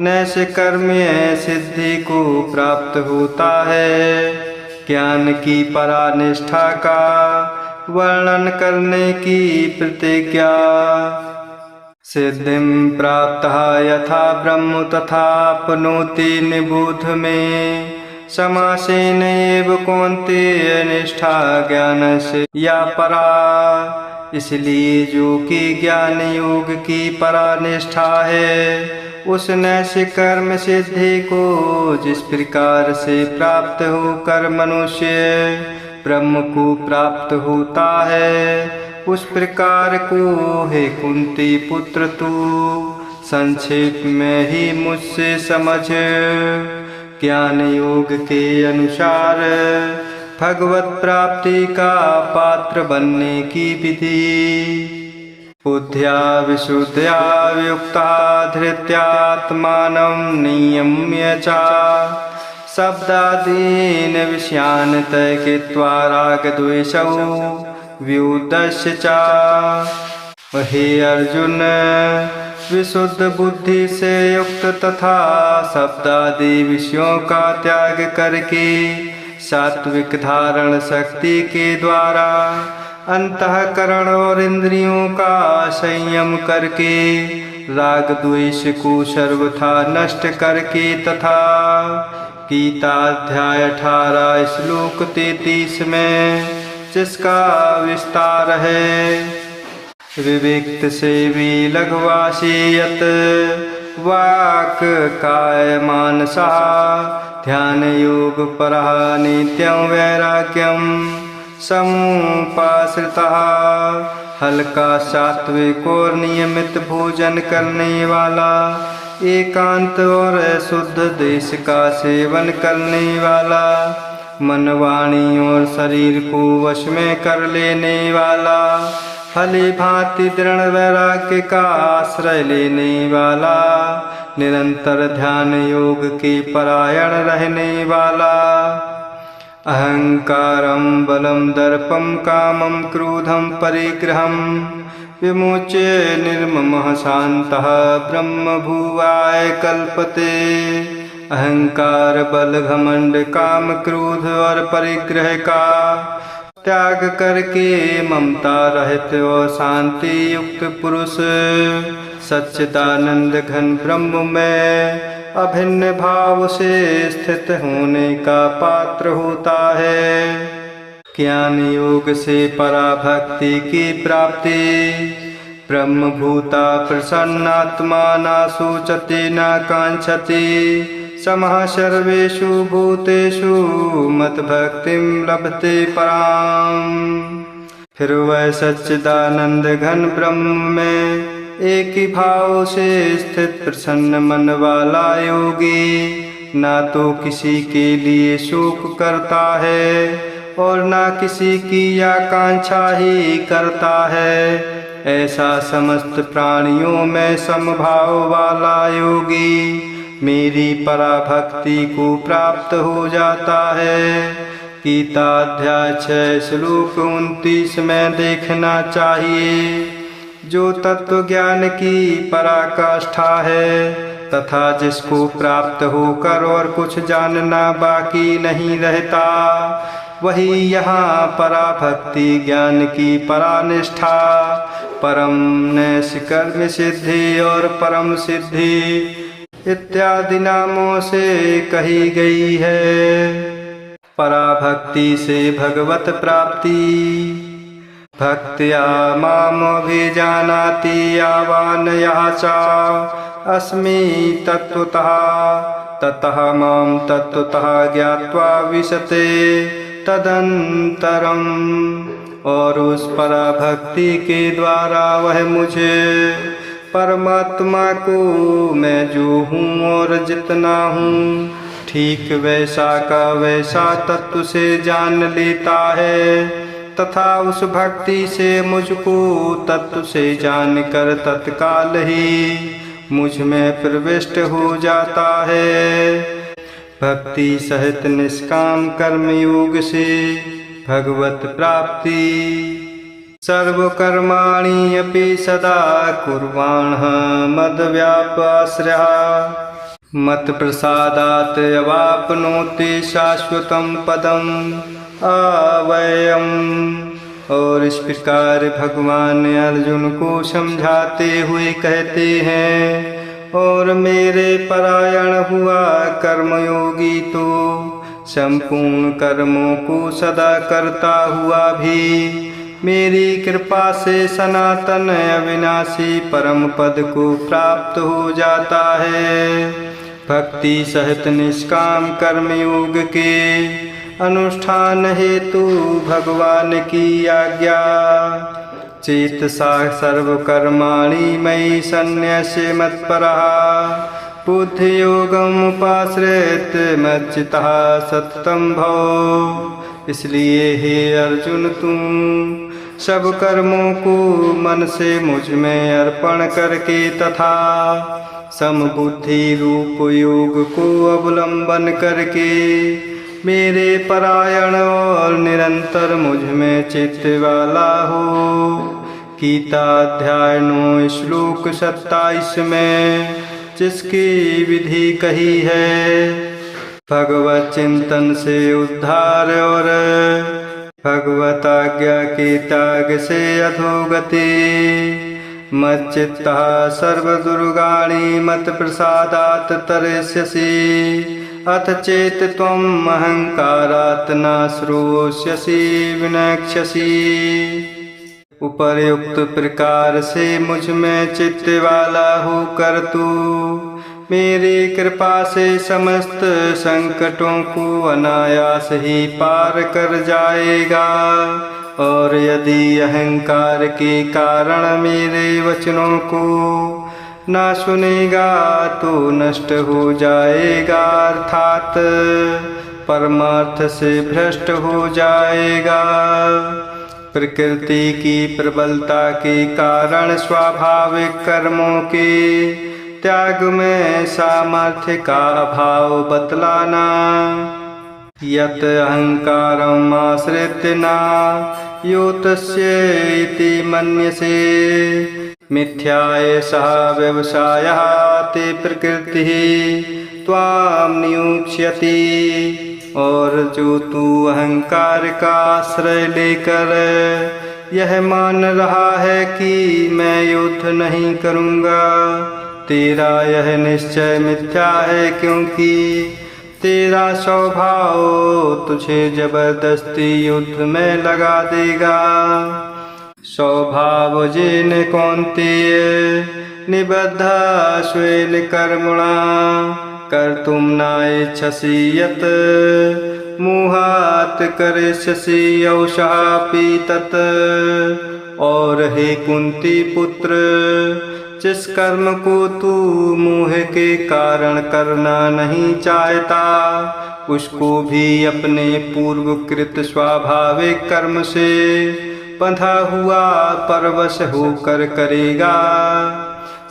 नैष्कर्म्य सिद्धि को प्राप्त होता है। ज्ञान की परानिष्ठा का वर्णन करने की प्रतिज्ञा सिद्धिं प्राप्तः यथा ब्रह्म तथाप्नोति निबोध में समासेन एव कौन्तेय निष्ठा ज्ञान से या परा। इसलिए जो कि ज्ञान योग की परानिष्ठा है, उस नैष्ठिक कर्म सिद्धि को जिस प्रकार से प्राप्त होकर मनुष्य ब्रह्म को प्राप्त होता है, उस प्रकार को हे कुंती पुत्र तू संक्षेप में ही मुझसे समझ। ज्ञान योग के अनुसार भगवत प्राप्ति का पात्र बनने की विधि। बुद्ध्या विशुद्ध्या युक्ता धृत्यात्मानं नियम्य च शब्दादीन् विषयान् त्यक्त्वा रागद्वेषौ व्युद्यस्य च। हे अर्जुन, विशुद्ध बुद्धि से युक्त तथा शब्दादि विषयों का त्याग करके सात्विक धारण शक्ति के द्वारा अंतःकरण और इंद्रियों का संयम करके राग द्वेष को सर्वथा नष्ट करके तथा गीता अध्याय 18 श्लोक 33 में जिसका विस्तार है, विविक्त से भी लघवासी यत वाक काय मानसा ध्यान योग परः नित्यं वैराग्यम समुपाश्रिता। हल्का सात्विक और नियमित भोजन करने वाला, एकांत और शुद्ध देश का सेवन करने वाला, मन वाणी और शरीर को वश में कर लेने वाला, भली भांति दृढ़ वैराग्य का आश्रय लेने वाला, निरंतर ध्यान योग के परायण रहने वाला, अहंकारं बलं दर्पं कामं क्रोधं परिग्रहं विमोच्य निर्ममः शान्तः ब्रह्मभुवाय कल्पते। अहंकार बल घमंड काम क्रोध और परिग्रह का त्याग करके ममता रहित और शांति युक्त पुरुष सच्चिदानंद घन ब्रह्म में अभिन्न भाव से स्थित होने का पात्र होता है। ज्ञान योग से पराभक्ति की प्राप्ति। ब्रह्मभूता प्रसन्नात्मा न शोचति न कांक्षति समः सर्वेषु भूतेषु मद्भक्तिं लभते पराम। फिर वह सच्चिदानंद घन ब्रह्म में एक ही भाव से स्थित प्रसन्न मन वाला योगी ना तो किसी के लिए शोक करता है और ना किसी की आकांक्षा ही करता है। ऐसा समस्त प्राणियों में समभाव वाला योगी मेरी पराभक्ति को प्राप्त हो जाता है। गीता अध्याय 6 श्लोक 29 में देखना चाहिए। जो तत्व ज्ञान की पराकाष्ठा है तथा जिसको प्राप्त होकर और कुछ जानना बाकी नहीं रहता, वही यहाँ पराभक्ति ज्ञान की परानिष्ठा, परम नैष्कर्म्य सिद्धि और परम सिद्धि इत्यादि नामों से कही गई है। पराभक्ति से भगवत प्राप्ति। भक्त्या मामभिजानाति यावान् यः च अस्मि तत्त्वतः ततः मां तत्त्वतः ज्ञात्वा विशते तदन्तरम्। और उस पराभक्ति के द्वारा वह मुझे परमात्मा को मैं जो हूँ और जितना हूँ ठीक वैसा का वैसा तत्व से जान लेता है तथा उस भक्ति से मुझको तत्व से जानकर तत्काल ही मुझ में प्रविष्ट हो जाता है। भक्ति सहित निष्काम कर्म योग से भगवत प्राप्ति। सर्वकर्माणि अपि सदा कुर्वाणः मद्व्यापाश्रयः मत्प्रसादात् अवाप्नोति शाश्वतं पदम् अव्ययम्। और इस प्रकार भगवान अर्जुन को समझाते हुए कहते हैं, और मेरे परायण हुआ कर्मयोगी तो संपूर्ण कर्मों को सदा करता हुआ भी मेरी कृपा से सनातन अविनाशी परम पद को प्राप्त हो जाता है। भक्ति सहित निष्काम कर्मयोग के अनुष्ठान हेतु भगवान की आज्ञा। चेतसा सर्वकर्माणि मयि सन्न्यस्य मत्परः बुद्धियोगमुपाश्रित्य मच्चित्तः सततं भव। इसलिए हे अर्जुन तुम सब कर्मों को मन से मुझ में अर्पण करके तथा समबुद्धि रूप योग को अवलंबन करके मेरे परायण और निरंतर मुझ में चित्त वाला हो। गीता अध्याय 9 श्लोक 27 में जिसकी विधि कही है, भगवत चिंतन से उद्धार और भगवत आज्ञा के त्याग से अधोगति। मच्चित्तः सर्वदुर्गाणि मत प्रसादात् तरिष्यसि अथ चेत त्वम् अहंकारात् न श्रोष्यसि विनक्ष्यसि। उपर्युक्त प्रकार से मुझ में चित्त वाला होकर तू मेरी कृपा से समस्त संकटों को अनायास ही पार कर जाएगा। और यदि अहंकार के कारण मेरे वचनों को ना सुनेगा तो नष्ट हो जाएगा, अर्थात परमार्थ से भ्रष्ट हो जाएगा। प्रकृति की प्रबलता के कारण स्वाभाविक कर्मों के त्याग में सामर्थ्य का अभाव बतलाना। यत् अहंकारम् आश्रित्य न योतस्य इति मन्यसे मिथ्या एषः व्यवसायः ते प्रकृतिः त्वां नियुक्ष्यति। और जो तू अहंकार का आश्रय लेकर यह मान रहा है कि मैं युद्ध नहीं करूँगा, तेरा यह निश्चय मिथ्या है, क्योंकि तेरा स्वभाव तुझे जबरदस्ती युद्ध में लगा देगा। स्वभाव जेन कौन्तेय निबद्धा स्वेन कर्मणा कर्तुं न इच्छसि यत् मोहात् करिष्यसि यौषापि तत्। और हे कुंती पुत्र, जिस कर्म को तू मोह के कारण करना नहीं चाहता उसको भी अपने पूर्वकृत स्वाभाविक कर्म से बंधा हुआ परवश होकर करेगा।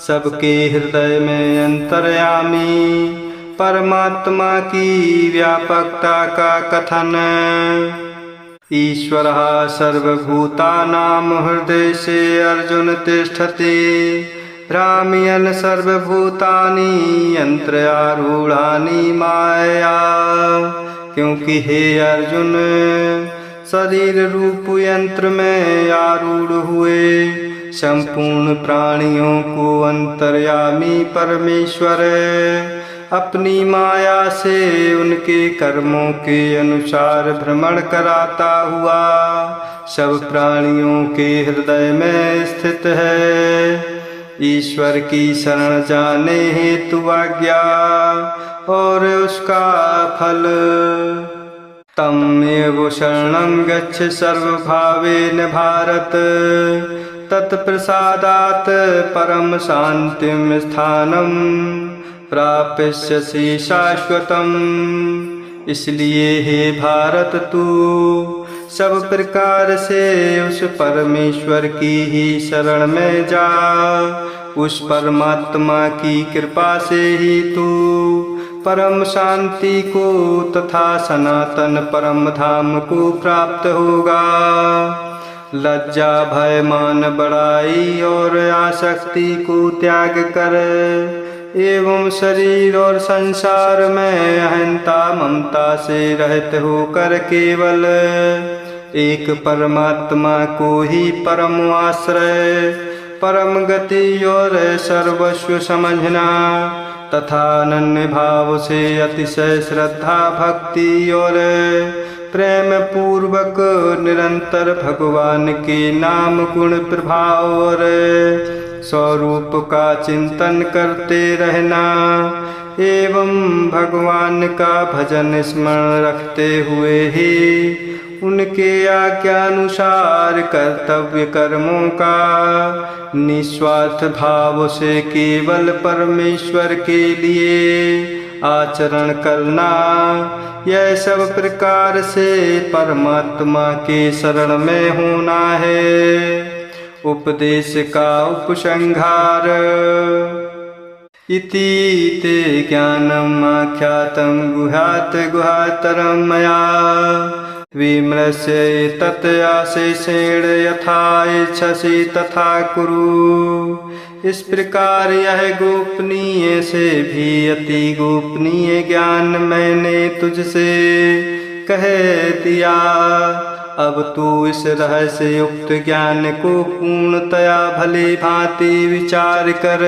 सबके हृदय में अंतर्यामी परमात्मा की व्यापकता का कथन। ईश्वरः सर्वभूतानां हृदय से अर्जुन तिष्ठति भ्राम्यन् सर्वभूतानि यंत्रयारूढ़ानि माया। क्योंकि हे अर्जुन, शरीर रूप यंत्र में आरूढ़ हुए संपूर्ण प्राणियों को अंतर्यामी परमेश्वर अपनी माया से उनके कर्मों के अनुसार भ्रमण कराता हुआ सब प्राणियों के हृदय में स्थित है। ईश्वर की शरण जाने हेतु आज्ञा और उसका फल। तमेव शरणं गच्छ सर्वभावेन भारत तत्प्रसादात् परम शांतिं स्थानं प्राप्स्यसि शाश्वतम्। इसलिए हे भारत, तू सब प्रकार से उस परमेश्वर की ही शरण में जा। उस परमात्मा की कृपा से ही तू परम शांति को तथा सनातन परम धाम को प्राप्त होगा। लज्जा, भय, मान, बड़ाई और आसक्ति को त्याग कर एवं शरीर और संसार में अहंता ममता से रहित होकर केवल एक परमात्मा को ही परम आश्रय, परम गति और सर्वस्व समझना तथा अनन्य भाव से अतिशय श्रद्धा, भक्ति और प्रेम पूर्वक निरंतर भगवान के नाम, गुण, प्रभाव और स्वरूप का चिंतन करते रहना एवं भगवान का भजन स्मरण रखते हुए ही उनके आज्ञानुसार कर्तव्य कर्मों का निस्वार्थ भाव से केवल परमेश्वर के लिए आचरण करना, यह सब प्रकार से परमात्मा के शरण में होना है। उपदेश का उपसंहार। इति ते ज्ञानम् आख्यातं गुह्यात् गुह्यतरं मया विमृश्य तत् आशेषेण यथा इच्छसि तथा कुरु। इस प्रकार यह गोपनीय से भी अति गोपनीय ज्ञान मैंने तुझसे कह दिया। अब तू इस रहस्य युक्त ज्ञान को पूर्णतया भली भांति विचार कर,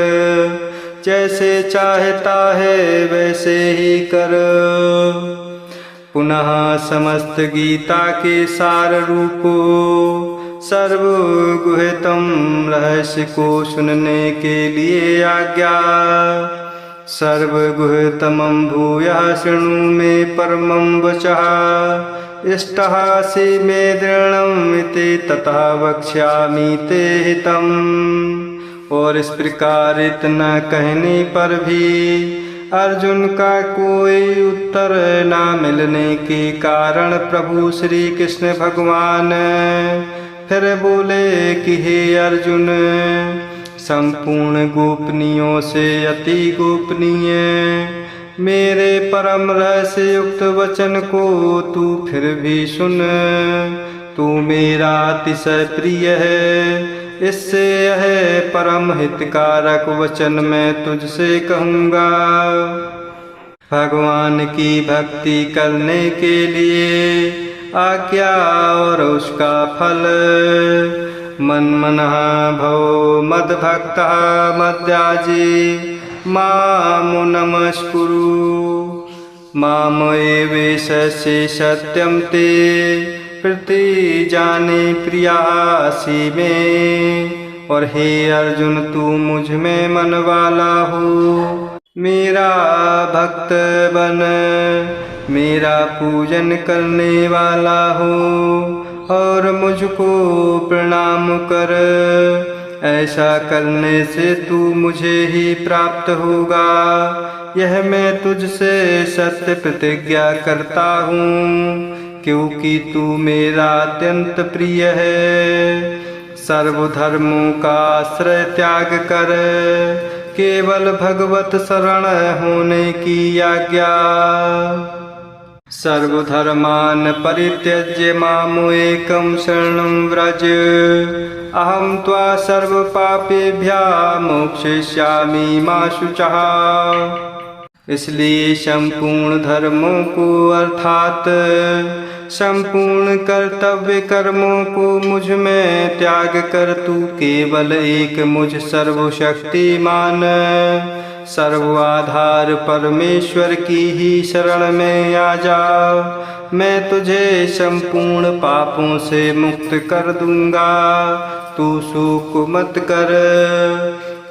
जैसे चाहता है वैसे ही कर। पुनः समस्त गीता के सार रूपो सर्वगुह्यतम रहस्य को सुनने के लिए आज्ञा। सर्वगुह्यतमं भूयः शृणु मे परमं वचः। इष्टहासि मे दृढम् इति ततः वक्ष्यामि ते हितम्। और इस प्रकार इतना कहने पर भी अर्जुन का कोई उत्तर न मिलने के कारण प्रभु श्री कृष्ण भगवान फिर बोले कि हे अर्जुन, संपूर्ण गोपनीयों से अति गोपनीय मेरे परम रहस्य युक्त वचन को तू फिर भी सुन। तू मेरा अतिशय प्रिय है, इससे यह परम हितकारक वचन मैं तुझसे कहूँगा। भगवान की भक्ति करने के लिए आज्ञा और उसका फल। मन्मनः भव मद्भक्तः मद्याजी मामु नमस्कुरु। मामएवेशस्य सत्यं ते प्रतिजाने प्रियासि में। और हे अर्जुन, तू मुझ में मन वाला हो, मेरा भक्त बन, मेरा पूजन करने वाला हो और मुझको प्रणाम कर। ऐसा करने से तू मुझे ही प्राप्त होगा, यह मैं तुझसे सत्य प्रतिज्ञा करता हूँ, क्योंकि तू मेरा अत्यंत प्रिय है। सर्वधर्मों का आश्रय त्याग कर केवल भगवत शरण होने की आज्ञा। सर्वधर्मान् परित्यज्य माम् एकं शरणं व्रज। अहं त्वा सर्वपापेभ्यः मोक्षयिष्यामि मा शुचः। इसलिए संपूर्ण धर्मों को अर्थात संपूर्ण कर्तव्य कर्मों को मुझ में त्याग कर तू केवल एक मुझ सर्वशक्तिमान सर्वाधार परमेश्वर की ही शरण में आ जा। मैं तुझे संपूर्ण पापों से मुक्त कर दूंगा, तू शोक मत कर।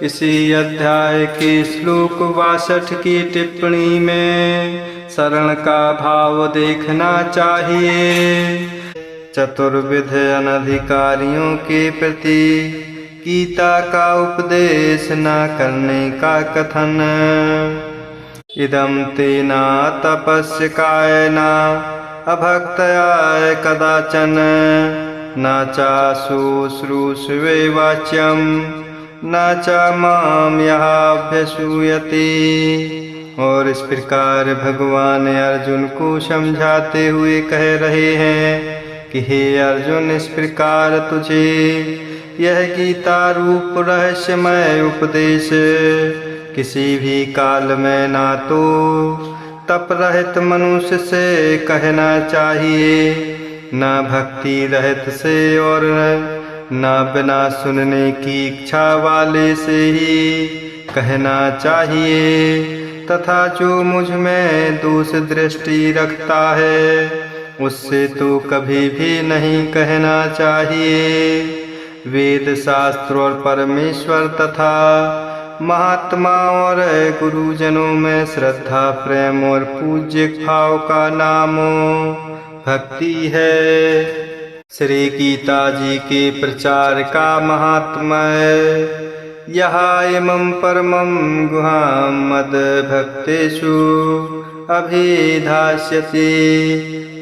इसी अध्याय के श्लोक 62 की टिप्पणी में शरण का भाव देखना चाहिए। चतुर्विध अनधिकारियों के प्रति गीता का उपदेश न करने का कथन। इदं तेना तपस्य कायना अभक्तया कदाचन न चाशुश्रूषवे वाच्यं न च माम अभ्यसूयति। और इस प्रकार भगवान अर्जुन को समझाते हुए कह रहे हैं कि हे अर्जुन, इस प्रकार तुझे यह गीता रूप रहस्यमय उपदेश किसी भी काल में ना तो तप रहित मनुष्य से कहना चाहिए, न भक्ति रहित से और न बिना सुनने की इच्छा वाले से ही कहना चाहिए, तथा जो मुझ में दोष दृष्टि रखता है उससे तो कभी भी नहीं कहना चाहिए। वेद शास्त्र और परमेश्वर तथा महात्मा और गुरुजनों में श्रद्धा प्रेम और पूज्य भाव का नाम भक्ति है। श्री गीता जी के प्रचार का महात्म्य यह इमं परमं गुहां मद भक्तेषु अभिधास्यति।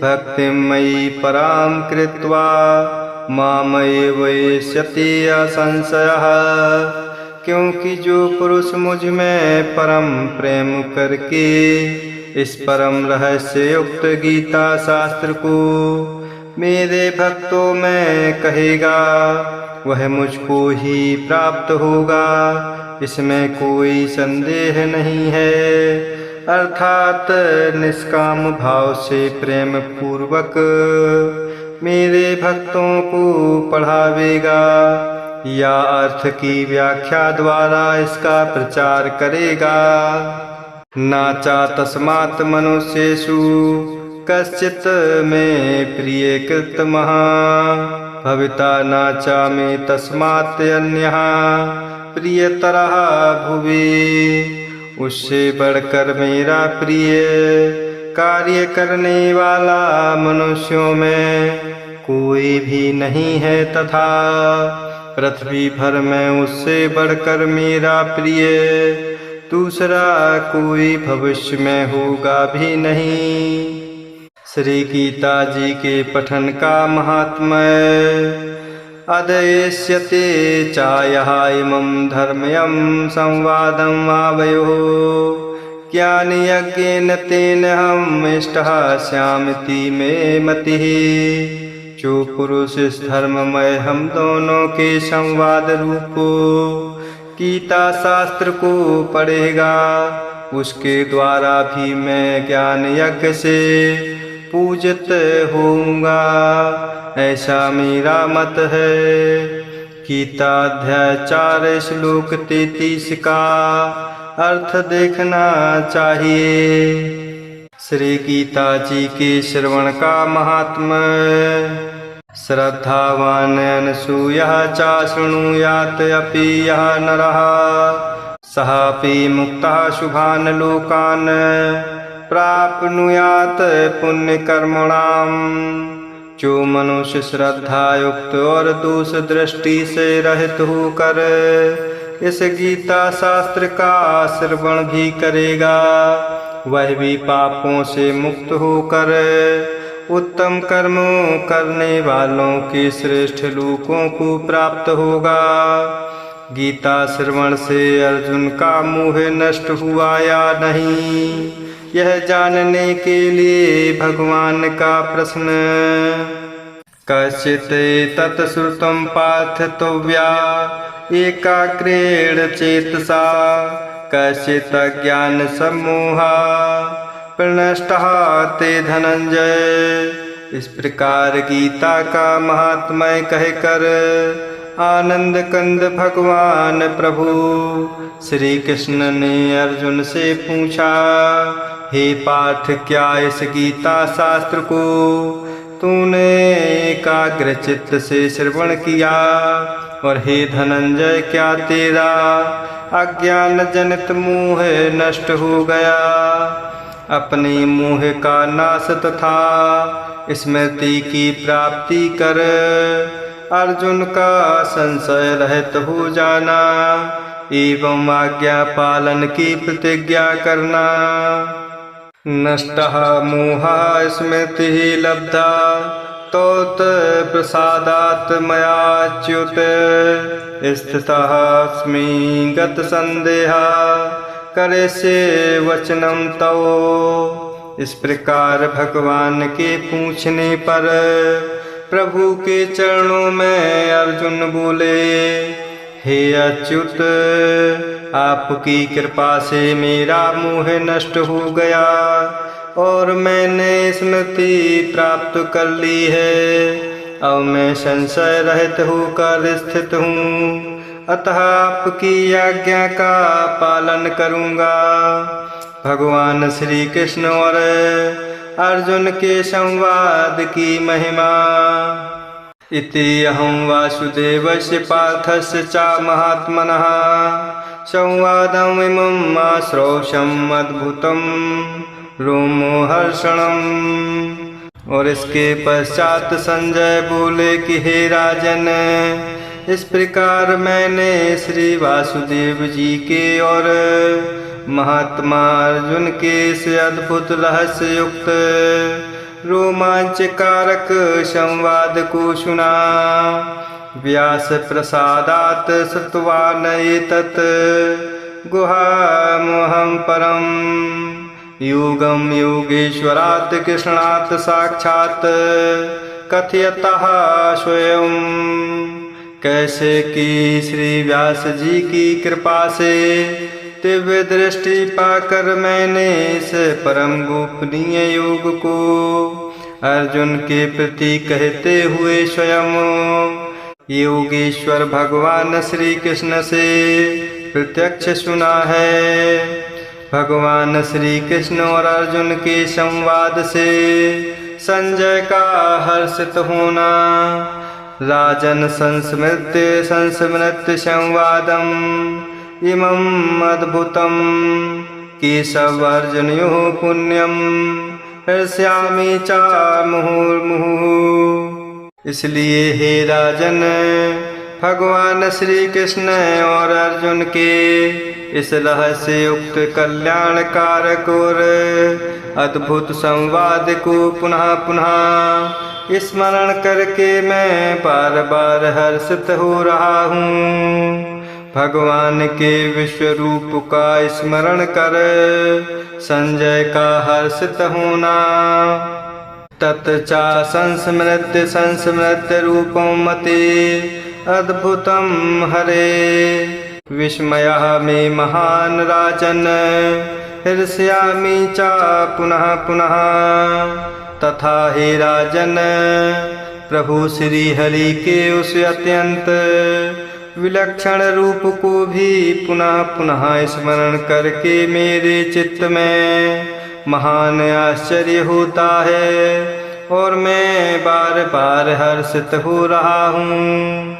भक्तिं मयि परां कृत्वा मामैवैष्यति असंशयः। क्योंकि जो पुरुष मुझ में परम प्रेम करके इस परम रहस्य युक्त गीता शास्त्र को मेरे भक्तों में कहेगा वह मुझको ही प्राप्त होगा, इसमें कोई संदेह नहीं है। अर्थात निष्काम भाव से प्रेम पूर्वक मेरे भक्तों को पढ़ावेगा या अर्थ की व्याख्या द्वारा इसका प्रचार करेगा। नाचा तस्मात् मनुष्येषु कश्चित् मे प्रिय कृतमः भविता नाचा मे तस्मात् अन्यः प्रियतरः भुवि। उससे बढ़कर मेरा प्रिय कार्य करने वाला मनुष्यों में कोई भी नहीं है तथा पृथ्वी भर में उससे बढ़कर मेरा प्रिय दूसरा कोई भविष्य में होगा भी नहीं। श्री गीता जी के पठन का महात्म्य अदयस्यते चायः इमं धर्म्यं संवादं आवयोः ज्ञानयज्ञेन तेन हम इष्टः स्यामिति मे मतिः। जो पुरुष इस धर्ममय हम दोनों के संवाद रूपो गीता शास्त्र को पढ़ेगा उसके द्वारा भी मैं ज्ञान यज्ञ से पूजित होऊंगा, ऐसा मेरा मत है। गीता अध्याय 4 श्लोक 33 का अर्थ देखना चाहिए। श्री गीता जी के श्रवण का महात्म्य श्रद्धावान अनसूयः च शृणुयात् अपि यः नरः सहापि मुक्तः शुभान् लोकान् प्राप्नुयात् पुण्यकर्मणाम्। जो मनुष्य श्रद्धा युक्त और दोष दृष्टि से रहित होकर इस गीता शास्त्र का श्रवण भी करेगा वह भी पापों से मुक्त होकर उत्तम कर्मों करने वालों के श्रेष्ठ लोकों को प्राप्त होगा। गीता श्रवण से अर्जुन का मोह नष्ट हुआ या नहीं यह जानने के लिए भगवान का प्रश्न। कश्चित् तत्श्रुतं पाठितव्या एकाग्रेण चेतसा कश्चित् ज्ञान सम्मोहा प्रनष्टः ते धनंजय। इस प्रकार गीता का महात्म्य कहकर आनंद कंद भगवान प्रभु श्री कृष्ण ने अर्जुन से पूछा, हे पार्थ क्या इस गीता शास्त्र को तूने एकाग्र चित्त से श्रवण किया और हे धनंजय क्या तेरा अज्ञान जनित मोह नष्ट हो गया। अपने मोह का नाश तथा स्मृति की प्राप्ति कर अर्जुन का संशय रहित हो जाना एवं आज्ञा पालन की प्रतिज्ञा करना। नष्टः मोहः स्मृतिः लब्धा तोत प्रसादात् मयाच्युत स्थितः अस्मि गत संदेहः करिष्ये वचनं तव। इस प्रकार भगवान के पूछने पर प्रभु के चरणों में अर्जुन बोले, हे अच्युत आपकी कृपा से मेरा मोह नष्ट हो गया और मैंने स्मृति प्राप्त कर ली है। अब मैं संशय रहित होकर स्थित हूँ, अतः आपकी आज्ञा का पालन करूँगा। भगवान श्री कृष्ण और अर्जुन के संवाद की महिमा। इति अहं वासुदेवस्य पार्थस्य च महात्मनः संवादम् इमम् आश्रौषम् अद्भुतं रोमहर्षणम्। और इसके पश्चात संजय बोले कि हे राजन, इस प्रकार मैंने श्री वासुदेव जी के और महात्मा अर्जुन के से अद्भुत रहस्य युक्त रोमांचकारक संवाद को सुना। व्यास प्रसादात श्रुतवान् एतत् गुहामहं परम युगम योगेश्वरात् कृष्णात् साक्षात् कथयतः स्वयं। कैसे कि श्री व्यास जी की कृपा से दिव्य दृष्टि पाकर मैंने इस परम गोपनीय योग को अर्जुन के प्रति कहते हुए स्वयं योगेश्वर भगवान श्री कृष्ण से प्रत्यक्ष सुना है। भगवान श्री कृष्ण और अर्जुन के संवाद से संजय का हर्षित होना। राजन संस्मृत्य संवादम इमं अद्भुतम केशवर्जुनयोः पुण्यम हृष्यामि च मुहुर्मुहुः। इसलिए हे राजन, भगवान श्री कृष्ण और अर्जुन के इस रहस्य युक्त कल्याणकारक और अद्भुत संवाद को पुनः पुनः स्मरण करके मैं बार बार हर्षित हो रहा हूँ। भगवान के विश्व रूप का स्मरण कर संजय का हर्षित होना। तत्चा संस्मृत्य रूपं मते अद्भुतम हरे विस्मयः मे महान राजन हृष्यामि च पुनः पुनः। तथा हे राजन, प्रभु श्री हरि के उस अत्यंत विलक्षण रूप को भी पुनः पुनः स्मरण करके मेरे चित्त में महान आश्चर्य होता है और मैं बार बार हर्षित हो रहा हूँ।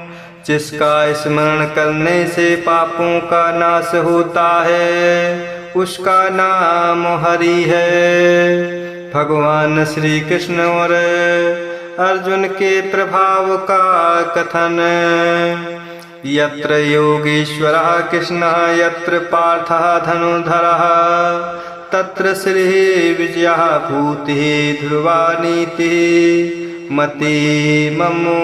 जिसका स्मरण करने से पापों का नाश होता है उसका नाम हरि है। भगवान श्री कृष्ण और अर्जुन के प्रभाव का कथन। यत्र योगेश्वरः कृष्णः यत्र पार्थः धनुर्धरः तत्र श्री विजयः भूतिः ध्रुवा नीतिः मति ममो।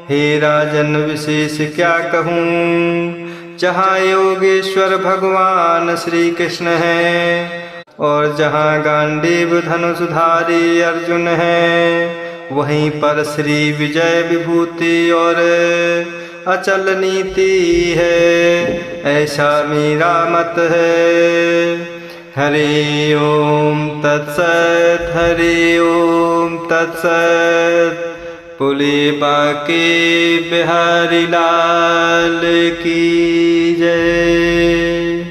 हे राजन, विशेष क्या कहूँ। जहाँ योगेश्वर भगवान श्री कृष्ण है और जहाँ गांडीव धनुषधारी अर्जुन है, वहीं पर श्री विजय विभूति और अचल नीति है, ऐसा मेरा मत है। हरि ओम तत्सत, हरि ओम तत्सत। बोले बांके बिहारी लाल की जय।